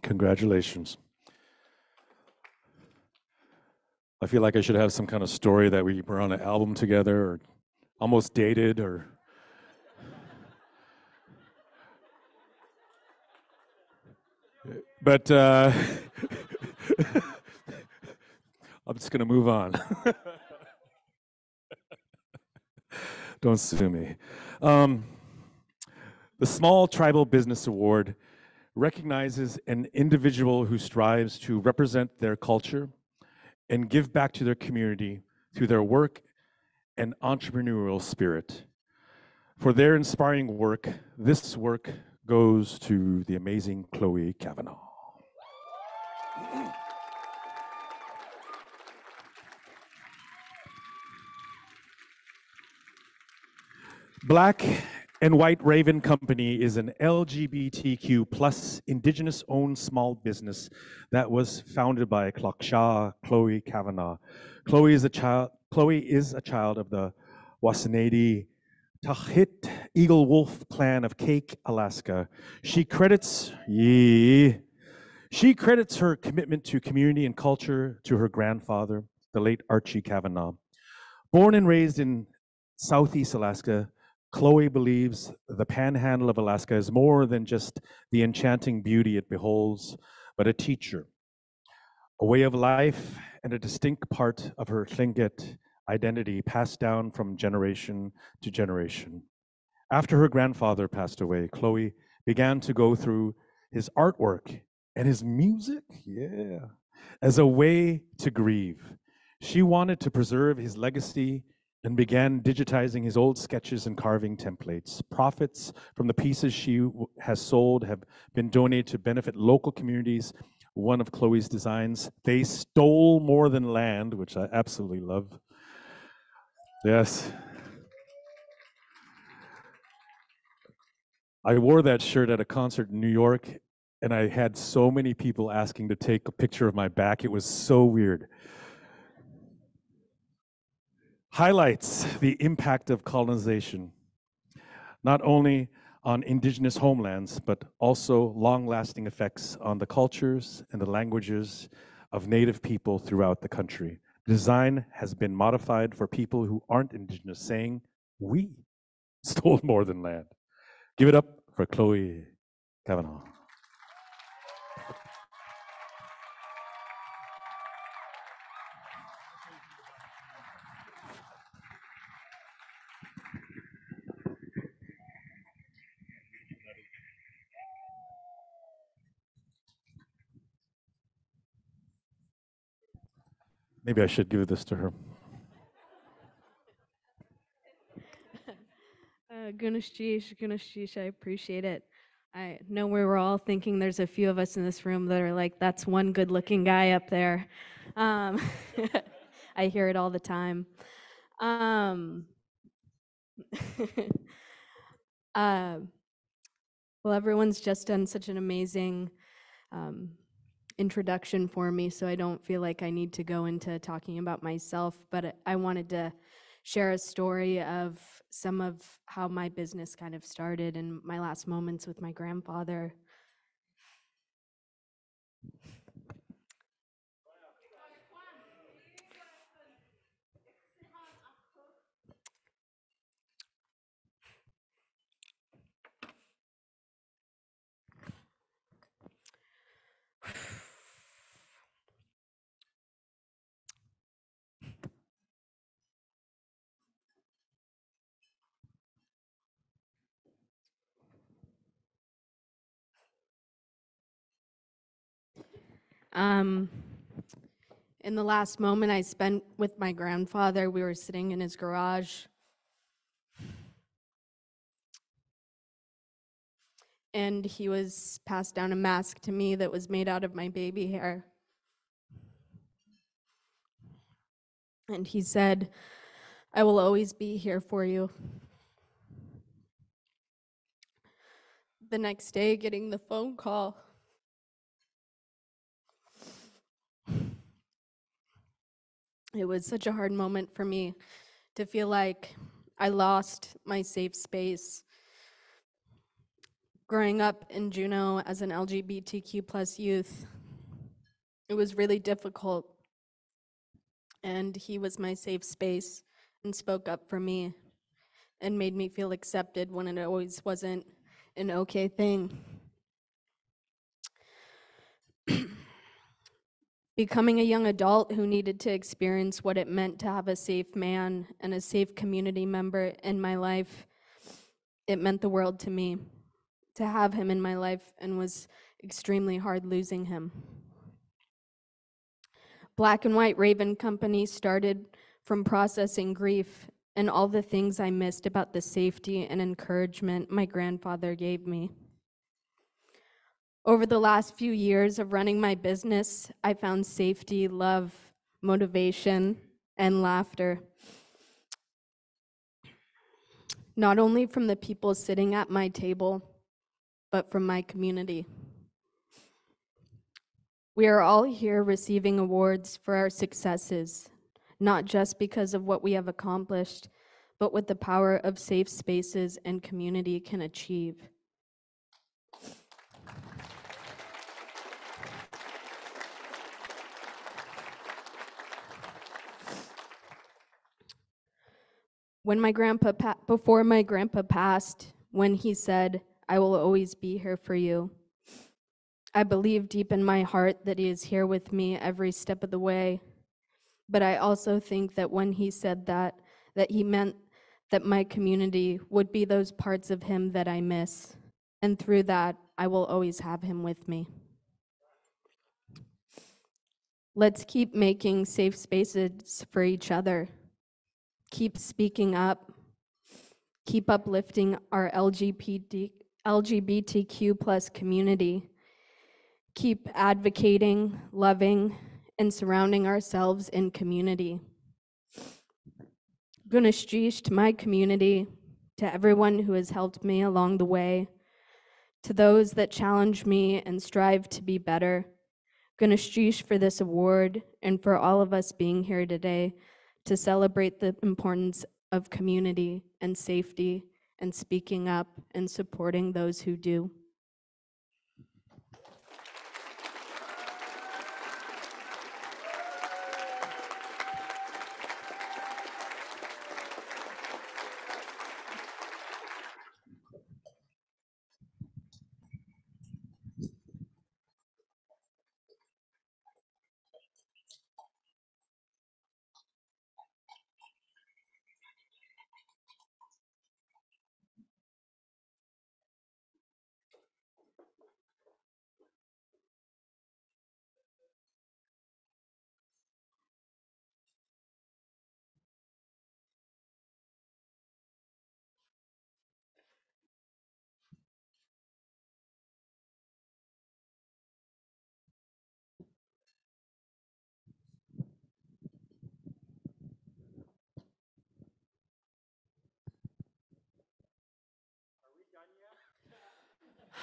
Congratulations. I feel like I should have some kind of story that we were on an album together or almost dated or but I'm just gonna move on. Don't sue me. The Small Tribal Business Award recognizes an individual who strives to represent their culture and give back to their community through their work and entrepreneurial spirit. For their inspiring work, this work goes to the amazing Chloe Kavanaugh. Black and White Raven Company is an LGBTQ plus Indigenous-owned small business that was founded by Klaksha Chloe Kavanaugh. Chloe is a child of the Wasanadi Tahit Eagle Wolf clan of Cake, Alaska. She credits her commitment to community and culture to her grandfather, the late Archie Kavanaugh. Born and raised in Southeast Alaska, Chloe believes the panhandle of Alaska is more than just the enchanting beauty it beholds, but a teacher, a way of life, and a distinct part of her Tlingit identity passed down from generation to generation. After her grandfather passed away, Chloe began to go through his artwork and his music, as a way to grieve. She wanted to preserve his legacy and began digitizing his old sketches and carving templates. Profits from the pieces she has sold have been donated to benefit local communities. One of Chloe's designs, They Stole More Than Land, which I absolutely love. Yes. I wore that shirt at a concert in New York, and I had so many people asking to take a picture of my back. It was so weird. Highlights the impact of colonization, not only on indigenous homelands, but also long-lasting effects on the cultures and the languages of Native people throughout the country. Design has been modified for people who aren't indigenous, saying, we stole more than land. Give it up for Chloe Kavanaugh. Maybe I should give this to her. Gunash, I appreciate it. I know we were all thinking there's a few of us in this room that are like, that's one good looking guy up there. I hear it all the time. Well, everyone's just done such an amazing introduction for me, so I don't feel like I need to go into talking about myself, but I wanted to share a story of some of how my business kind of started and my last moments with my grandfather. In the last moment I spent with my grandfather, we were sitting in his garage. And he was passed down a mask to me that was made out of my baby hair. And he said, "I will always be here for you." The next day, getting the phone call, it was such a hard moment for me to feel like I lost my safe space. Growing up in Juneau as an LGBTQ plus youth, it was really difficult. And he was my safe space and spoke up for me and made me feel accepted when it always wasn't an okay thing. Becoming a young adult who needed to experience what it meant to have a safe man and a safe community member in my life, it meant the world to me to have him in my life, and was extremely hard losing him. Black and White Raven Company started from processing grief and all the things I missed about the safety and encouragement my grandfather gave me. Over the last few years of running my business, I found safety, love, motivation, and laughter. Not only from the people sitting at my table, but from my community. We are all here receiving awards for our successes, not just because of what we have accomplished, but what the power of safe spaces and community can achieve. Before my grandpa passed, when he said, "I will always be here for you," I believe deep in my heart that he is here with me every step of the way. But I also think that when he said that he meant that my community would be those parts of him that I miss. And through that, I will always have him with me. Let's keep making safe spaces for each other. Keep speaking up. Keep uplifting our LGBTQ plus community. Keep advocating, loving, and surrounding ourselves in community. Gunashtrish to my community, to everyone who has helped me along the way, to those that challenge me and strive to be better. Gunashtrish for this award and for all of us being here today to celebrate the importance of community and safety and speaking up and supporting those who do.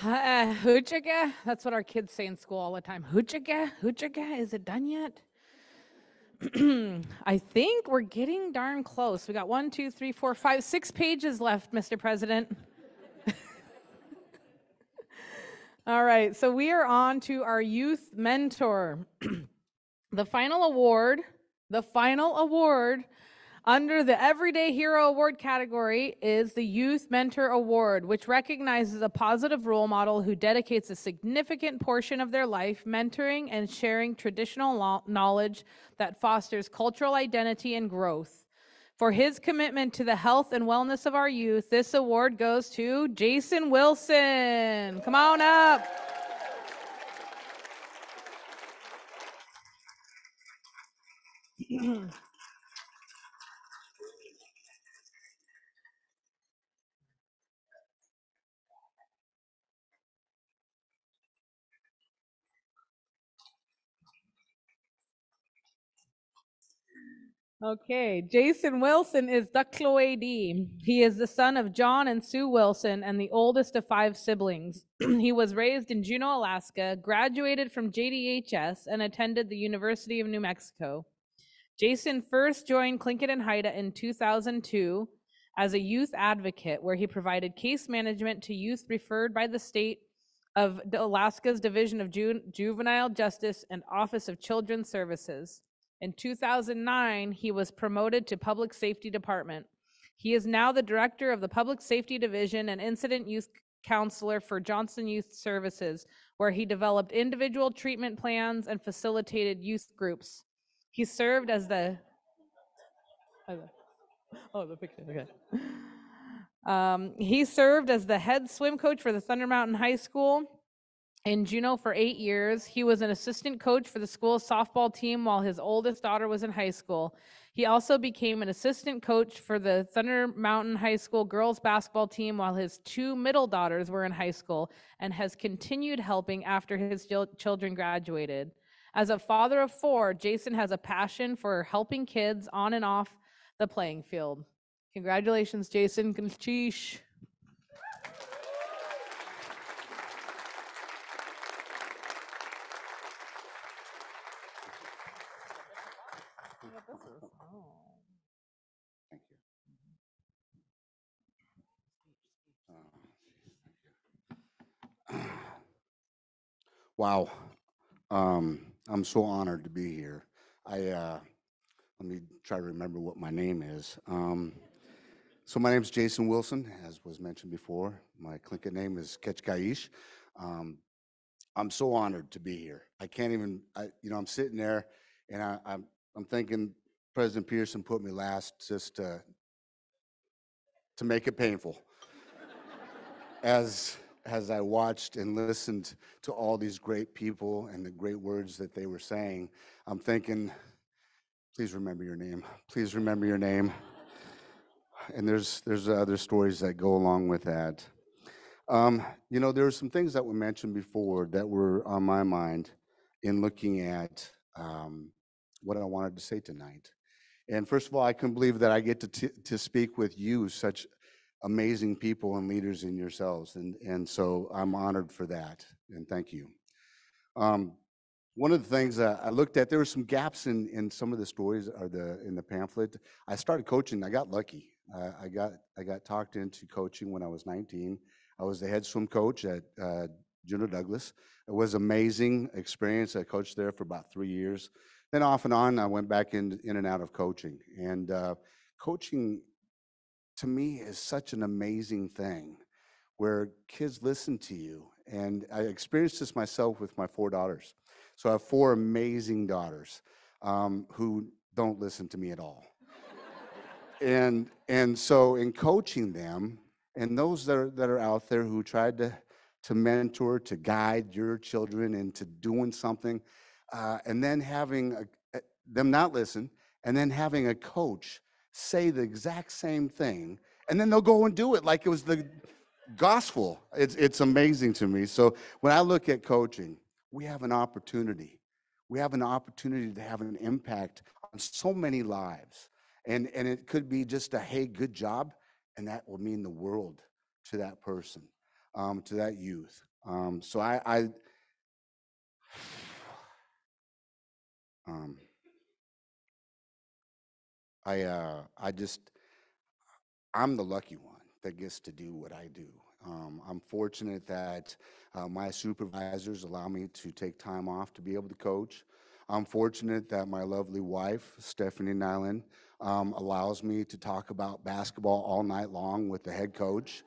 Hoochiga? That's what our kids say in school all the time. Hoochiga? Hoochiga? Is it done yet? I think we're getting darn close. We got 1, 2, 3, 4, 5, 6 pages left, Mr. President. All right, so we are on to our youth mentor. The final award under the Everyday Hero Award category is the Youth Mentor Award, which recognizes a positive role model who dedicates a significant portion of their life mentoring and sharing traditional knowledge that fosters cultural identity and growth. For his commitment to the health and wellness of our youth, this award goes to Jason Wilson. Come on up. Okay, Jason Wilson is Duckload. He is the son of John and Sue Wilson and the oldest of 5 siblings. He was raised in Juneau, Alaska, graduated from JDHS, and attended the University of New Mexico. Jason first joined Tlingit and Haida in 2002 as a youth advocate, where he provided case management to youth referred by the state of Alaska's Division of Juvenile Justice and Office of Children's Services. In 2009, he was promoted to Public Safety Department. He is now the director of the Public Safety Division and Incident Youth Counselor for Johnson Youth Services, where he developed individual treatment plans and facilitated youth groups. He served as the picture. Okay. He served as the head swim coach for the Thunder Mountain High School in Juneau for 8 years. He was an assistant coach for the school's softball team while his oldest daughter was in high school. He also became an assistant coach for the Thunder Mountain High School girls basketball team while his 2 middle daughters were in high school, and has continued helping after his children graduated. As a father of 4, Jason has a passion for helping kids on and off the playing field. Congratulations, Jason. Sheesh. Thank you. Wow. I'm so honored to be here. Let me try to remember what my name is. So my name is Jason Wilson, as was mentioned before. My Tlingit name is Ketchkaish. I'm so honored to be here. I can't even, I'm sitting there and I'm thinking President Peterson put me last just to make it painful. As I watched and listened to all these great people and the great words that they were saying, I'm thinking, please remember your name. Please remember your name. And there's other stories that go along with that. There were some things that were mentioned before that were on my mind in looking at what I wanted to say tonight. And first of all, I couldn't believe that I get to speak with you, such amazing people and leaders in yourselves. And so I'm honored for that. And thank you. One of the things I looked at, there were some gaps in some of the stories or in the pamphlet. I started coaching. I got lucky. I got talked into coaching when I was 19. I was the head swim coach at Juneau Douglas. It was an amazing experience. I coached there for about 3 years. Then off and on, I went back in and out of coaching. And coaching, to me, is such an amazing thing where kids listen to you. And I experienced this myself with my 4 daughters. So I have 4 amazing daughters who don't listen to me at all. And so in coaching them, and those that are out there who tried to mentor, to guide your children into doing something, and then having them not listen, and then having a coach say the exact same thing, and then they'll go and do it like it was the gospel. It's amazing to me. So when I look at coaching, we have an opportunity. We have an opportunity to have an impact on so many lives. And it could be just a, hey, good job, and that will mean the world to that person, to that youth. So I'm the lucky one that gets to do what I do. I'm fortunate that my supervisors allow me to take time off to be able to coach. I'm fortunate that my lovely wife, Stephanie Nyland, allows me to talk about basketball all night long with the head coach,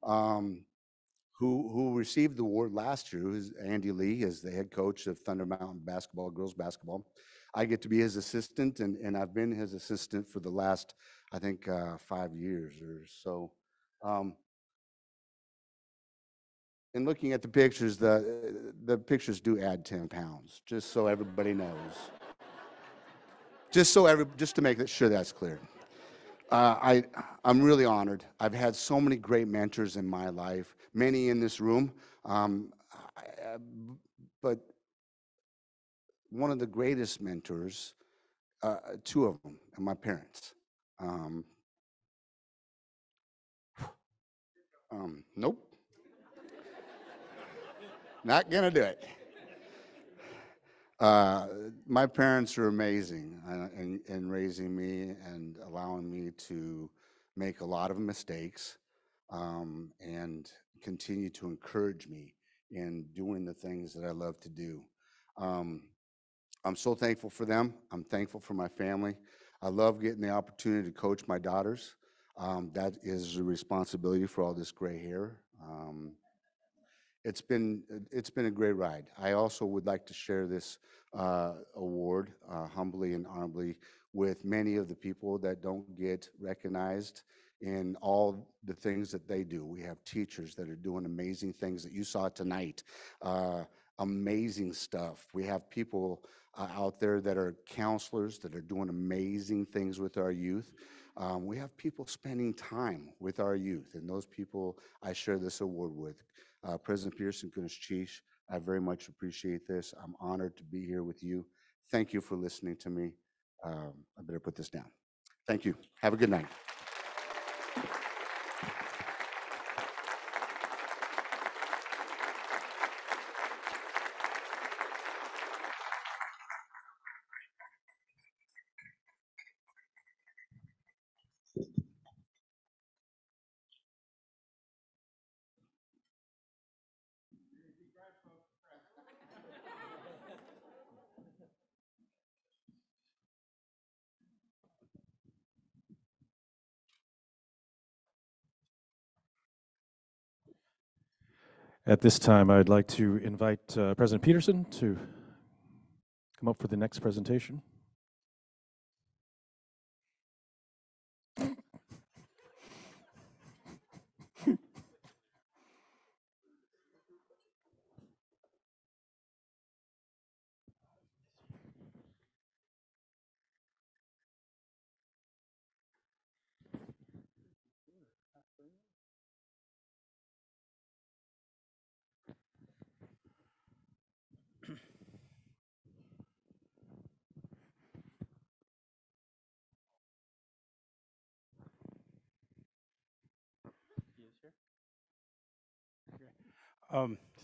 who received the award last year, who's Andy Lee, is the head coach of Thunder Mountain basketball, girls basketball. I get to be his assistant, and I've been his assistant for the last, I think, 5 years or so. And looking at the pictures, the pictures do add 10 pounds, just so everybody knows. Just to make sure that's clear. I'm really honored. I've had so many great mentors in my life, many in this room, but one of the greatest mentors, two of them, are my parents. Nope. Not gonna do it. My parents are amazing in raising me and allowing me to make a lot of mistakes and continue to encourage me in doing the things that I love to do. I'm so thankful for them. I'm thankful for my family. I love getting the opportunity to coach my daughters. That is a responsibility for all this gray hair. It's been a great ride. I also would like to share this award humbly and honorably with many of the people that don't get recognized in all the things that they do. We have teachers that are doing amazing things that you saw tonight, amazing stuff. We have people out there that are counselors that are doing amazing things with our youth. We have people spending time with our youth, and those people I share this award with. President Peterson, Kunishish, I very much appreciate this. I'm honored to be here with you. Thank you for listening to me. I better put this down. Thank you. Have a good night. At this time, I'd like to invite President Peterson to come up for the next presentation.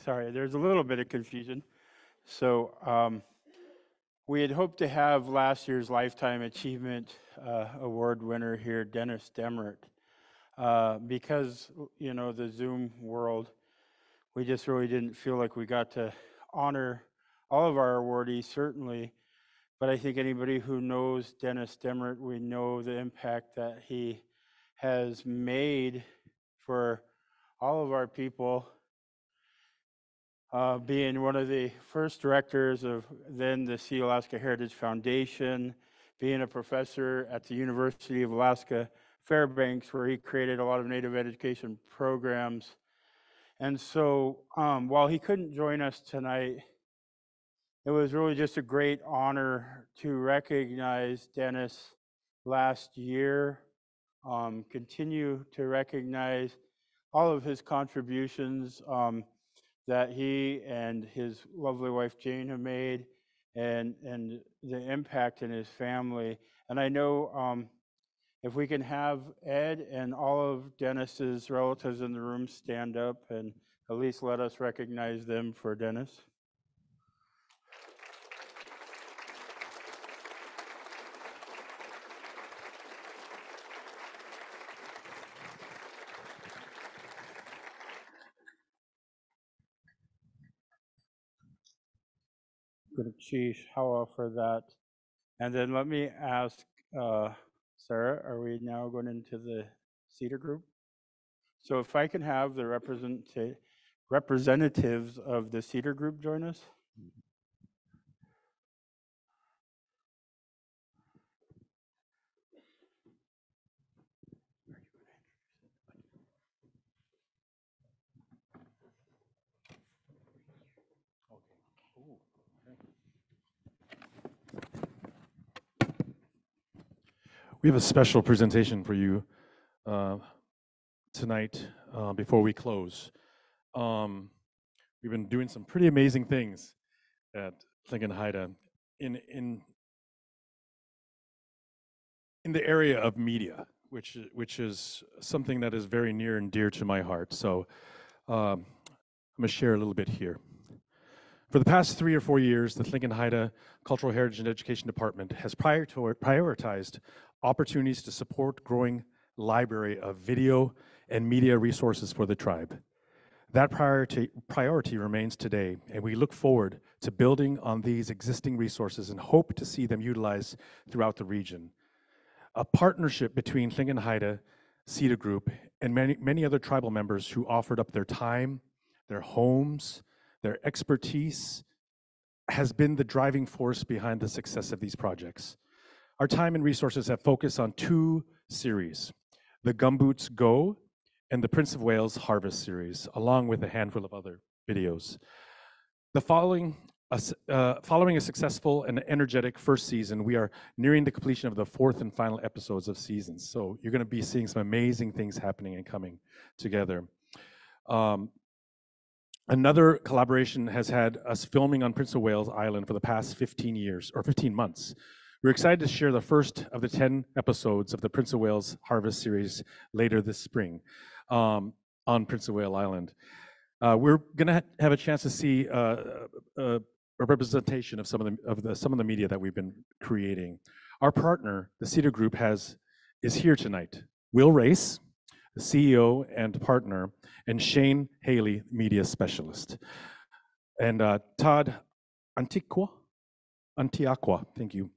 Sorry, there's a little bit of confusion. So we had hoped to have last year's Lifetime Achievement Award winner here, Dennis Demert. Because, the Zoom world, we just really didn't feel like we got to honor all of our awardees, certainly. But I think anybody who knows Dennis Demert, we know the impact that he has made for all of our people. Being one of the first directors of then the Sea Alaska Heritage Foundation, being a professor at the University of Alaska Fairbanks, where he created a lot of Native education programs. And so while he couldn't join us tonight, it was really just a great honor to recognize Dennis last year, continue to recognize all of his contributions that he and his lovely wife Jane have made, and the impact in his family. And I know if we can have Ed and all of Dennis's relatives in the room stand up and at least let us recognize them for Dennis. Good Chief Hawa for that. And then let me ask Sarah, are we now going into the Cedar group? So if I can have the representatives of the Cedar group join us. We have a special presentation for you tonight before we close. We've been doing some pretty amazing things at Lincoln Haida in the area of media, which is something that is very near and dear to my heart. So I'm going to share a little bit here. For the past 3 or 4 years, the Lincoln Haida Cultural Heritage and Education Department has prioritized opportunities to support growing library of video and media resources for the tribe. That priority remains today, and we look forward to building on these existing resources and hope to see them utilized throughout the region. A partnership between Lincoln Haida, Cedar Group, and many other tribal members who offered up their time, their homes, their expertise has been the driving force behind the success of these projects. Our time and resources have focused on 2 series, the Gumboots Go and the Prince of Wales Harvest series, along with a handful of other videos. Following a successful and energetic first season, we are nearing the completion of the 4th and final episodes of seasons. So you're going to be seeing some amazing things happening and coming together. Another collaboration has had us filming on Prince of Wales Island for the past 15 years, or 15 months. We're excited to share the first of the 10 episodes of the Prince of Wales Harvest series later this spring on Prince of Wales Island. We're going to have a chance to see a representation of some of the media that we've been creating. Our partner, the Cedar Group, is here tonight. Will Race, the CEO and partner, and Shane Haley, media specialist. And Todd Antiaqua, thank you,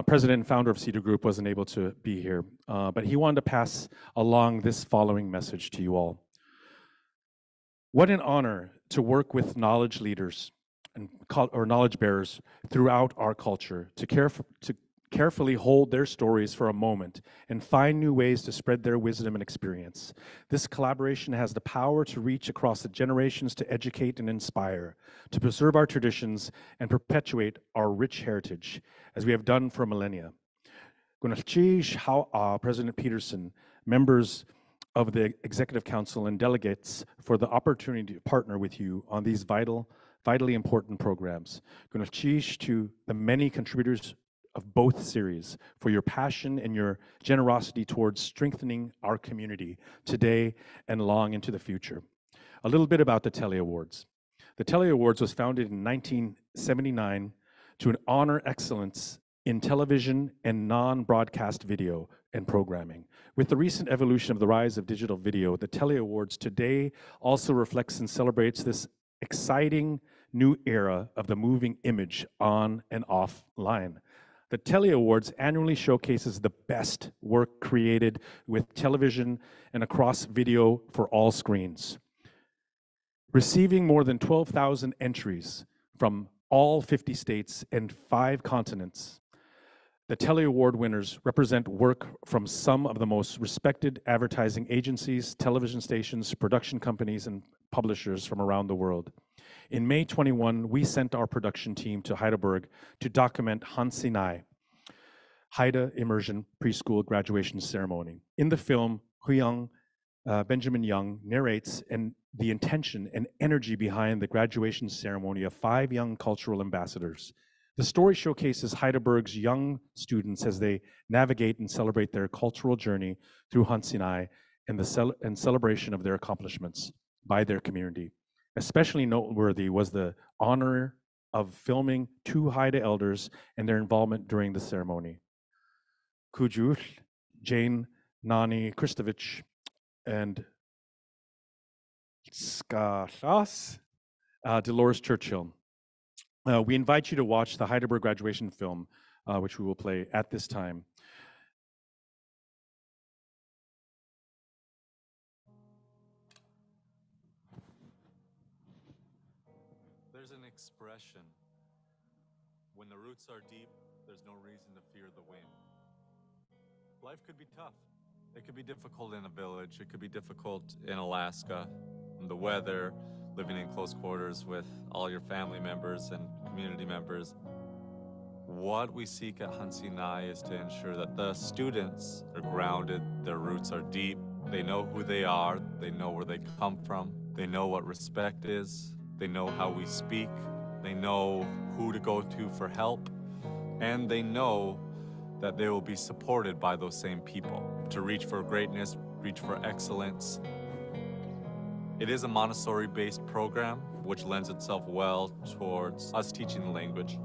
president and founder of Cedar Group, wasn't able to be here, but he wanted to pass along this following message to you all. What an honor to work with knowledge leaders or knowledge bearers throughout our culture, to carefully hold their stories for a moment and find new ways to spread their wisdom and experience. This collaboration has the power to reach across the generations, to educate and inspire, to preserve our traditions and perpetuate our rich heritage, as we have done for millennia. President Peterson, members of the Executive Council and delegates, for the opportunity to partner with you on these vitally important programs. To the many contributors of both series for your passion and your generosity towards strengthening our community today and long into the future. A little bit about the Telly Awards. The Telly Awards was founded in 1979 to honor excellence in television and non-broadcast video and programming. With the recent evolution of the rise of digital video, the Telly Awards today also reflects and celebrates this exciting new era of the moving image on and offline. The Telly Awards annually showcases the best work created with television and across video for all screens. Receiving more than 12,000 entries from all 50 states and 5 continents, the Telly Award winners represent work from some of the most respected advertising agencies, television stations, production companies, and publishers from around the world. In May 21, we sent our production team to Heidelberg to document Hansinai, Haida Immersion Preschool Graduation Ceremony. In the film, Benjamin Young narrates the intention and energy behind the graduation ceremony of 5 young cultural ambassadors. The story showcases Heidelberg's young students as they navigate and celebrate their cultural journey through Hansinai and celebration of their accomplishments by their community. Especially noteworthy was the honor of filming 2 Haida elders and their involvement during the ceremony. Kujul, Jane Nani Kristovich, and Skalas, Dolores Churchill. We invite you to watch the Heidelberg graduation film, which we will play at this time. There's an expression: when the roots are deep, there's no reason to fear the wind. Life could be tough. It could be difficult in a village. It could be difficult in Alaska. The weather, living in close quarters with all your family members and community members. What we seek at Hansinai is to ensure that the students are grounded, their roots are deep, they know who they are, they know where they come from, they know what respect is, they know how we speak, they know who to go to for help, and they know that they will be supported by those same people to reach for greatness, reach for excellence. It is a Montessori-based program, which lends itself well towards us teaching the language.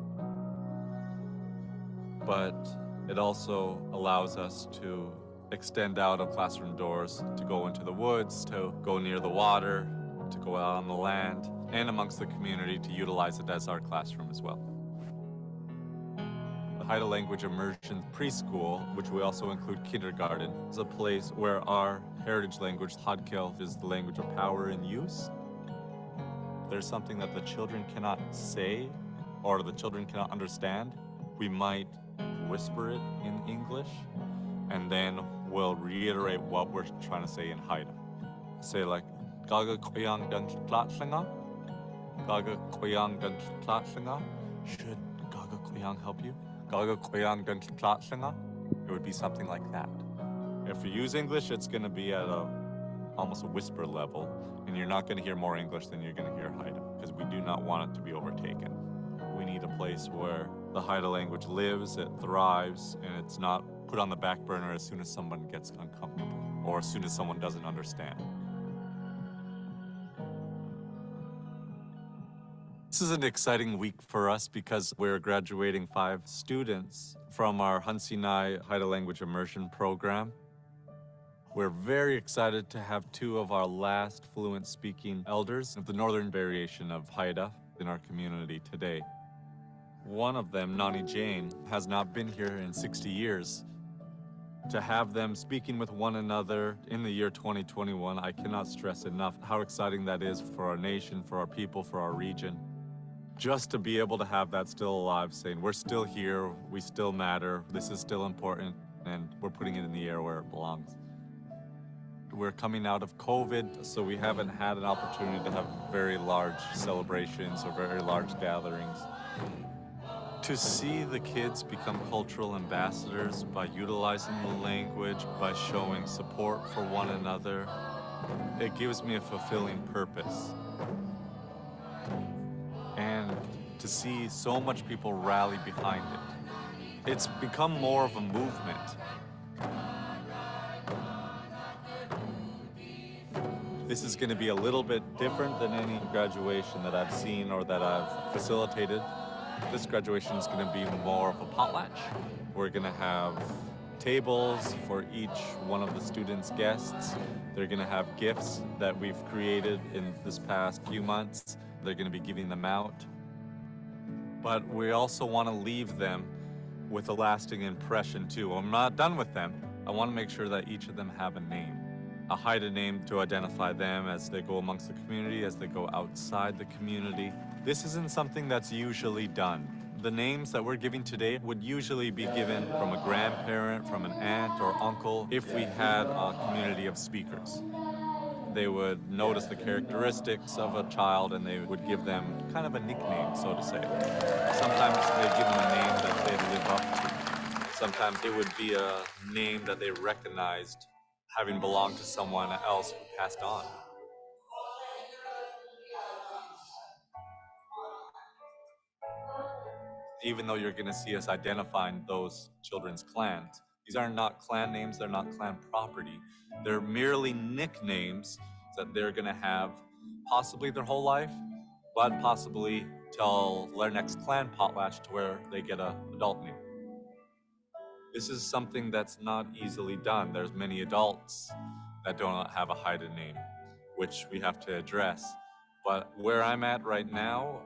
But it also allows us to extend out of classroom doors, to go into the woods, to go near the water, to go out on the land, and amongst the community to utilize it as our classroom as well. The Haida Language Immersion Preschool, which we also include kindergarten, is a place where our heritage language, Hadkel, is the language of power and use. If there's something that the children cannot say or the children cannot understand, we might whisper it in English, and then we'll reiterate what we're trying to say in Haida. Say like, Gaga Koyang Dan Tlatlinga? Gaga Koyang Dan Tlatlinga? Should Gaga Koyang help you? Gaga Koyang Dan Tlatlinga? It would be something like that. If we use English, it's gonna be at almost a whisper level, and you're not gonna hear more English than you're gonna hear Haida, because we do not want it to be overtaken. We need a place where the Haida language lives, it thrives, and it's not put on the back burner as soon as someone gets uncomfortable or as soon as someone doesn't understand. This is an exciting week for us because we're graduating 5 students from our Hansinai Haida Language Immersion program. We're very excited to have 2 of our last fluent speaking elders of the northern variation of Haida in our community today. One of them, Nani Jane, has not been here in 60 years. To have them speaking with one another in the year 2021, I cannot stress enough how exciting that is for our nation, for our people, for our region. Just to be able to have that still alive, saying we're still here, we still matter, this is still important, and we're putting it in the air where it belongs. We're coming out of COVID, so we haven't had an opportunity to have very large celebrations or very large gatherings. To see the kids become cultural ambassadors by utilizing the language, by showing support for one another, it gives me a fulfilling purpose. And to see so much people rally behind it, it's become more of a movement. This is going to be a little bit different than any graduation that I've seen or that I've facilitated. This graduation is going to be more of a potlatch. We're going to have tables for each one of the students' guests. They're going to have gifts that we've created in this past few months. They're going to be giving them out. But we also want to leave them with a lasting impression too. I'm not done with them. I want to make sure that each of them have a name. A Haida name to identify them as they go amongst the community, as they go outside the community. This isn't something that's usually done. The names that we're giving today would usually be given from a grandparent, from an aunt or uncle, if we had a community of speakers. They would notice the characteristics of a child and they would give them kind of a nickname, so to say. Sometimes they give them a name that they live up to. Sometimes it would be a name that they recognized having belonged to someone else who passed on. Even though you're going to see us identifying those children's clans, these are not clan names, they're not clan property. They're merely nicknames that they're going to have possibly their whole life, but possibly till their next clan potlatch to where they get an adult name. This is something that's not easily done. There's many adults that don't have a Haida name, which we have to address. But where I'm at right now,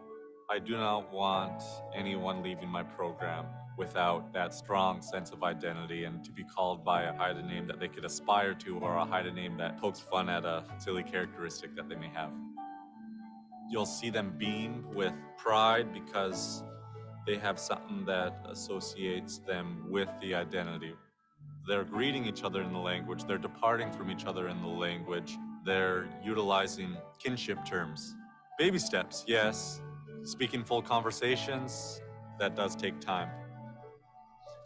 I do not want anyone leaving my program without that strong sense of identity and to be called by a Haida name that they could aspire to or a Haida name that pokes fun at a silly characteristic that they may have. You'll see them beam with pride because they have something that associates them with the identity. They're greeting each other in the language, they're departing from each other in the language, they're utilizing kinship terms. Baby steps, yes. Speaking full conversations, that does take time.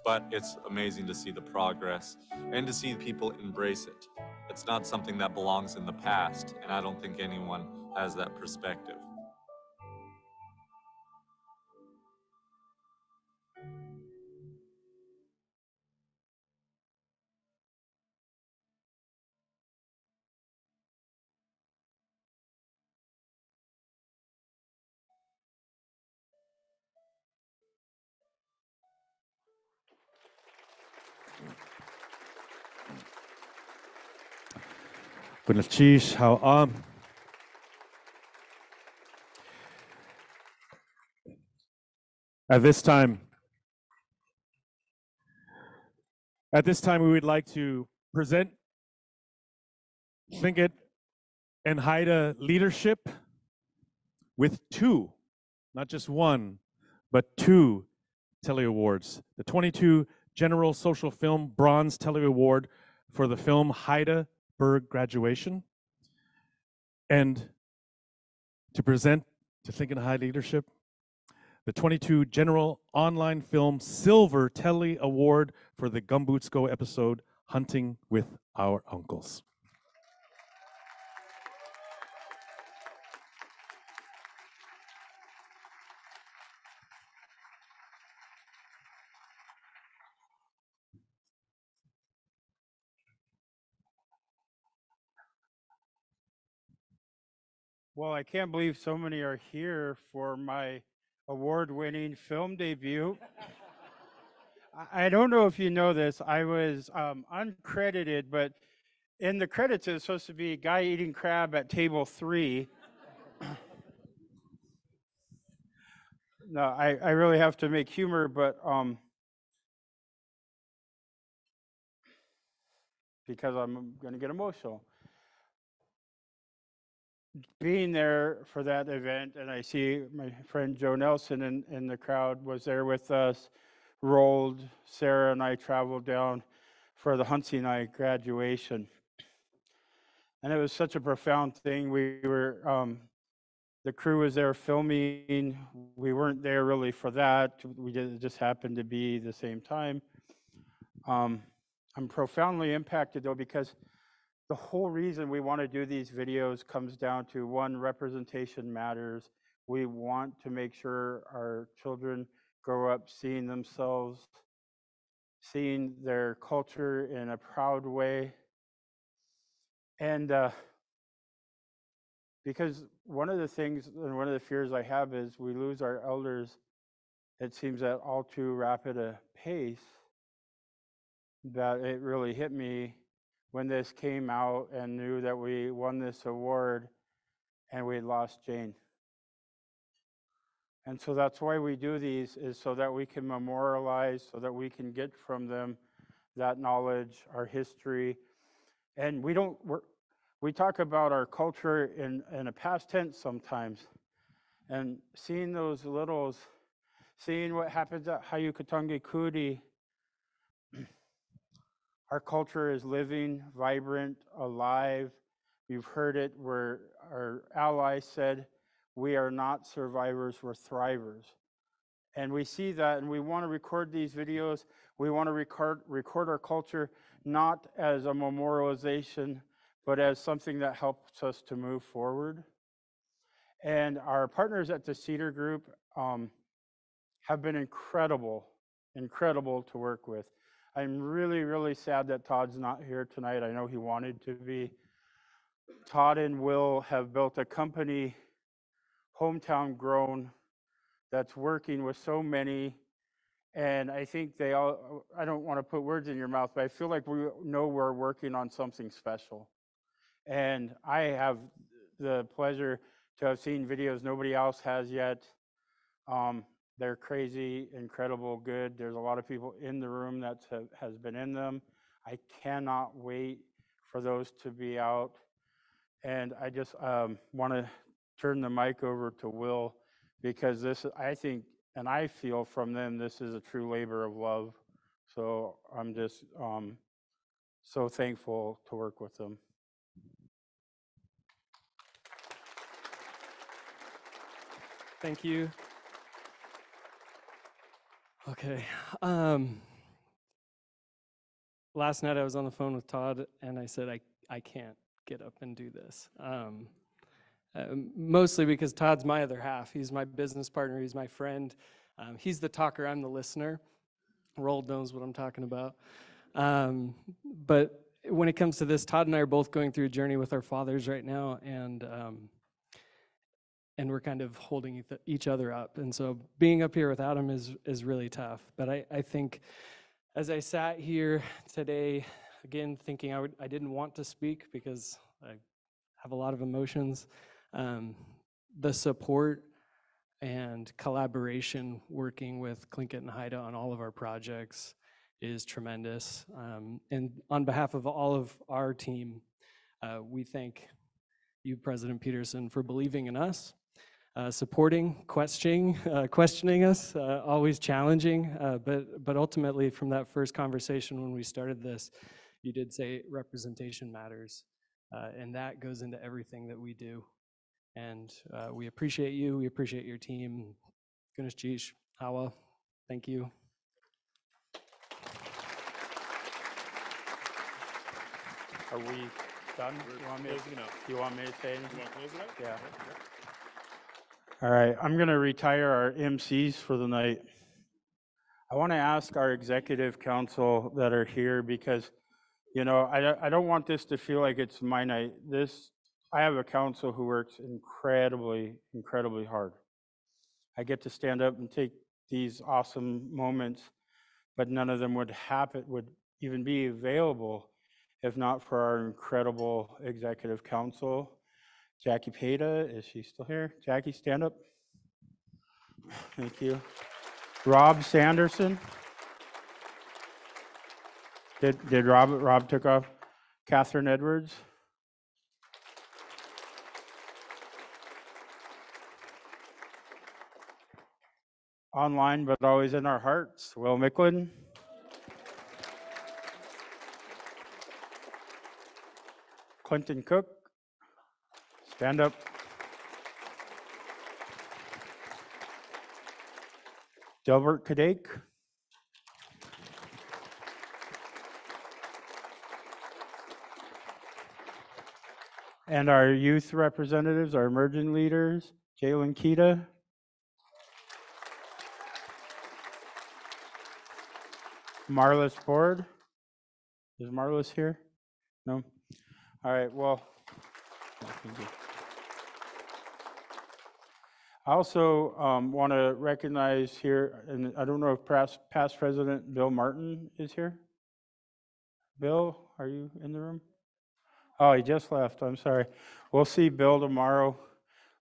but it's amazing to see the progress and to see people embrace it. It's not something that belongs in the past, and I don't think anyone has that perspective. Buenos dias, how are? At this time, we would like to present Tlingit and Haida leadership with two, not just one, but two Telly Awards. The 22 General Social Film Bronze Telly Award for the film Haida Berg Graduation. And to present to Tlingit and Haida leadership, the 22 General Online Film Silver Telly Award for the Gumbootsko episode Hunting with Our Uncles. Well, I can't believe so many are here for my award-winning film debut. I don't know if you know this. I was uncredited, but in the credits, it's supposed to be guy eating crab at table 3. No, I really have to make humor, but because I'm going to get emotional. Being there for that event, and I see my friend Joe Nelson in the crowd was there with us, rolled. Sarah and I traveled down for the Huntsy night graduation. And it was such a profound thing. We were, the crew was there filming. We weren't there really for that. It just happened to be the same time. I'm profoundly impacted though, because the whole reason we want to do these videos comes down to one, representation matters. We want to make sure our children grow up seeing themselves, seeing their culture in a proud way. And because one of the things and one of the fears I have is we lose our elders, it seems at all too rapid a pace, that it really hit me when this came out and knew that we won this award and we had lost Jane. And so that's why we do these, is so that we can memorialize, so that we can get from them that knowledge, our history. And we talk about our culture in a past tense sometimes. And seeing those littles, seeing what happens at Hayukatangi Kudi, our culture is living, vibrant, alive. You've heard it where our ally said, we are not survivors, we're thrivers. And we see that, and we want to record these videos. We want to record our culture, not as a memorialization, but as something that helps us to move forward. And our partners at the Cedar Group have been incredible to work with. I'm really, really sad that Todd's not here tonight. I know he wanted to be. Todd and Will have built a company, hometown grown, that's working with so many. And I think they all, I don't want to put words in your mouth, but I feel like we know we're working on something special. And I have the pleasure to have seen videos nobody else has yet. They're crazy, incredible, good. There's a lot of people in the room that has been in them. I cannot wait for those to be out. And I just want to turn the mic over to Will, because this, I think, and I feel from them, this is a true labor of love. So I'm just so thankful to work with them. Thank you. Okay. last night I was on the phone with Todd and I said, I can't get up and do this. Mostly because Todd's my other half. He's my business partner, he's my friend. He's the talker, I'm the listener. Roald knows what I'm talking about. But when it comes to this, Todd and I are both going through a journey with our fathers right now, and we're kind of holding each other up. And so being up here without him is really tough. But I think as I sat here today, again, thinking I didn't want to speak because I have a lot of emotions, the support and collaboration working with Tlingit and Haida on all of our projects is tremendous. And on behalf of all of our team, we thank you, President Peterson, for believing in us, supporting, questioning us, always challenging, but ultimately from that first conversation when we started this, you did say representation matters, and that goes into everything that we do. And we appreciate you, we appreciate your team. Goodness Jeesh, Hawa, thank you. Are we done? You want me to say anything? You want to close it out? Yeah. All right, I'm going to retire our MCs for the night. I want to ask our executive council that are here because, you know, I don't want this to feel like it's my night. I have a council who works incredibly hard. I get to stand up and take these awesome moments, but none of them would even be available if not for our incredible executive council. Jackie Peda, is she still here? Jackie, stand up. Thank you. Rob Sanderson. Did Rob took off? Catherine Edwards. Online, but always in our hearts, Will Micklin. Clinton Cook, stand up. Delbert Kadek. And our youth representatives, our emerging leaders, Jalen Kita. Marlis Ford. Is Marlis here? No? All right, well. I also want to recognize here, and I don't know if past President Bill Martin is here. Bill, are you in the room? Oh, he just left, I'm sorry. We'll see Bill tomorrow.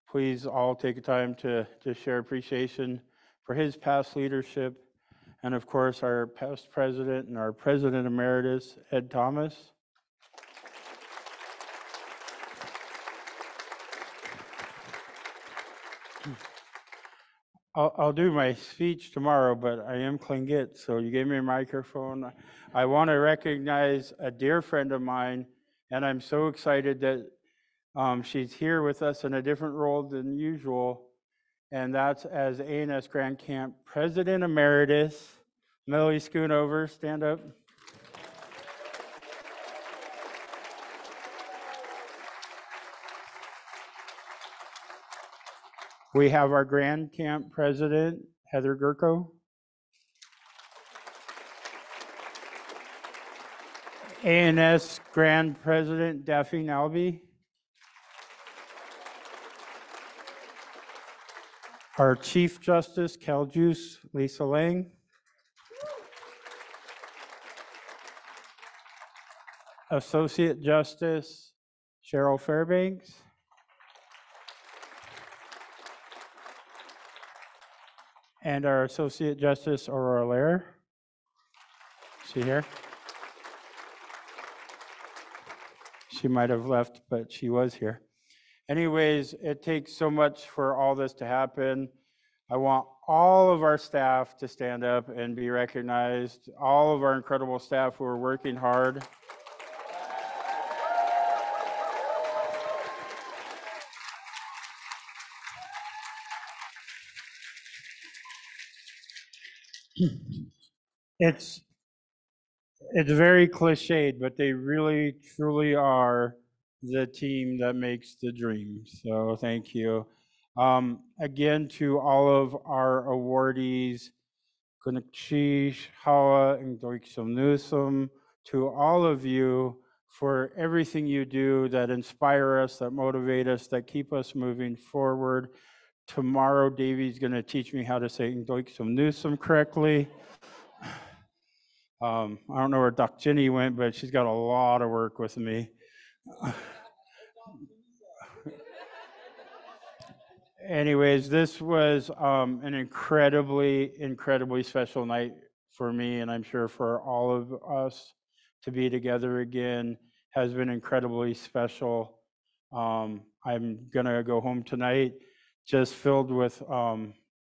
Please all take time to share appreciation for his past leadership. And of course, our past president and our president emeritus, Ed Thomas. I'll do my speech tomorrow, but I am Tlingit, so you gave me a microphone. I want to recognize a dear friend of mine, and I'm so excited that she's here with us in a different role than usual, and that's as A&S Grand Camp President Emeritus, Millie Schoonover. Stand up. We have our Grand Camp President, Heather Gurko. A&S Grand President, Daphne Nalby. Our Chief Justice, Caljuice Lisa Lang. Associate Justice, Cheryl Fairbanks. And our Associate Justice, Aurora Lair. Is she here? She might have left, but she was here. Anyways, it takes so much for all this to happen. I want all of our staff to stand up and be recognized, all of our incredible staff who are working hard. it's very cliched, but they really, truly are the team that makes the dream. So thank you. Again, to all of our awardees, Kunikshi, Hawa, and Doiksum Nusum, to all of you for everything you do that inspire us, that motivate us, that keep us moving forward. Tomorrow, Davey's going to teach me how to say Doiksum Nusum correctly. I don't know where Doc Jenny went, but she's got a lot of work with me. Anyways, this was an incredibly special night for me, and I'm sure for all of us to be together again has been incredibly special. I'm gonna go home tonight just filled with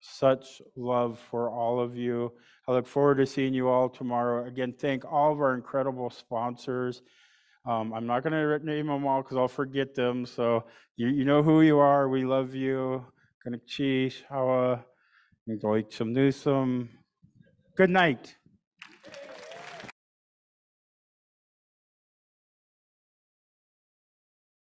such love for all of you. I look forward to seeing you all tomorrow. Again, thank all of our incredible sponsors. I'm not going to name them all because I'll forget them. So you know who you are. We love you. Good night.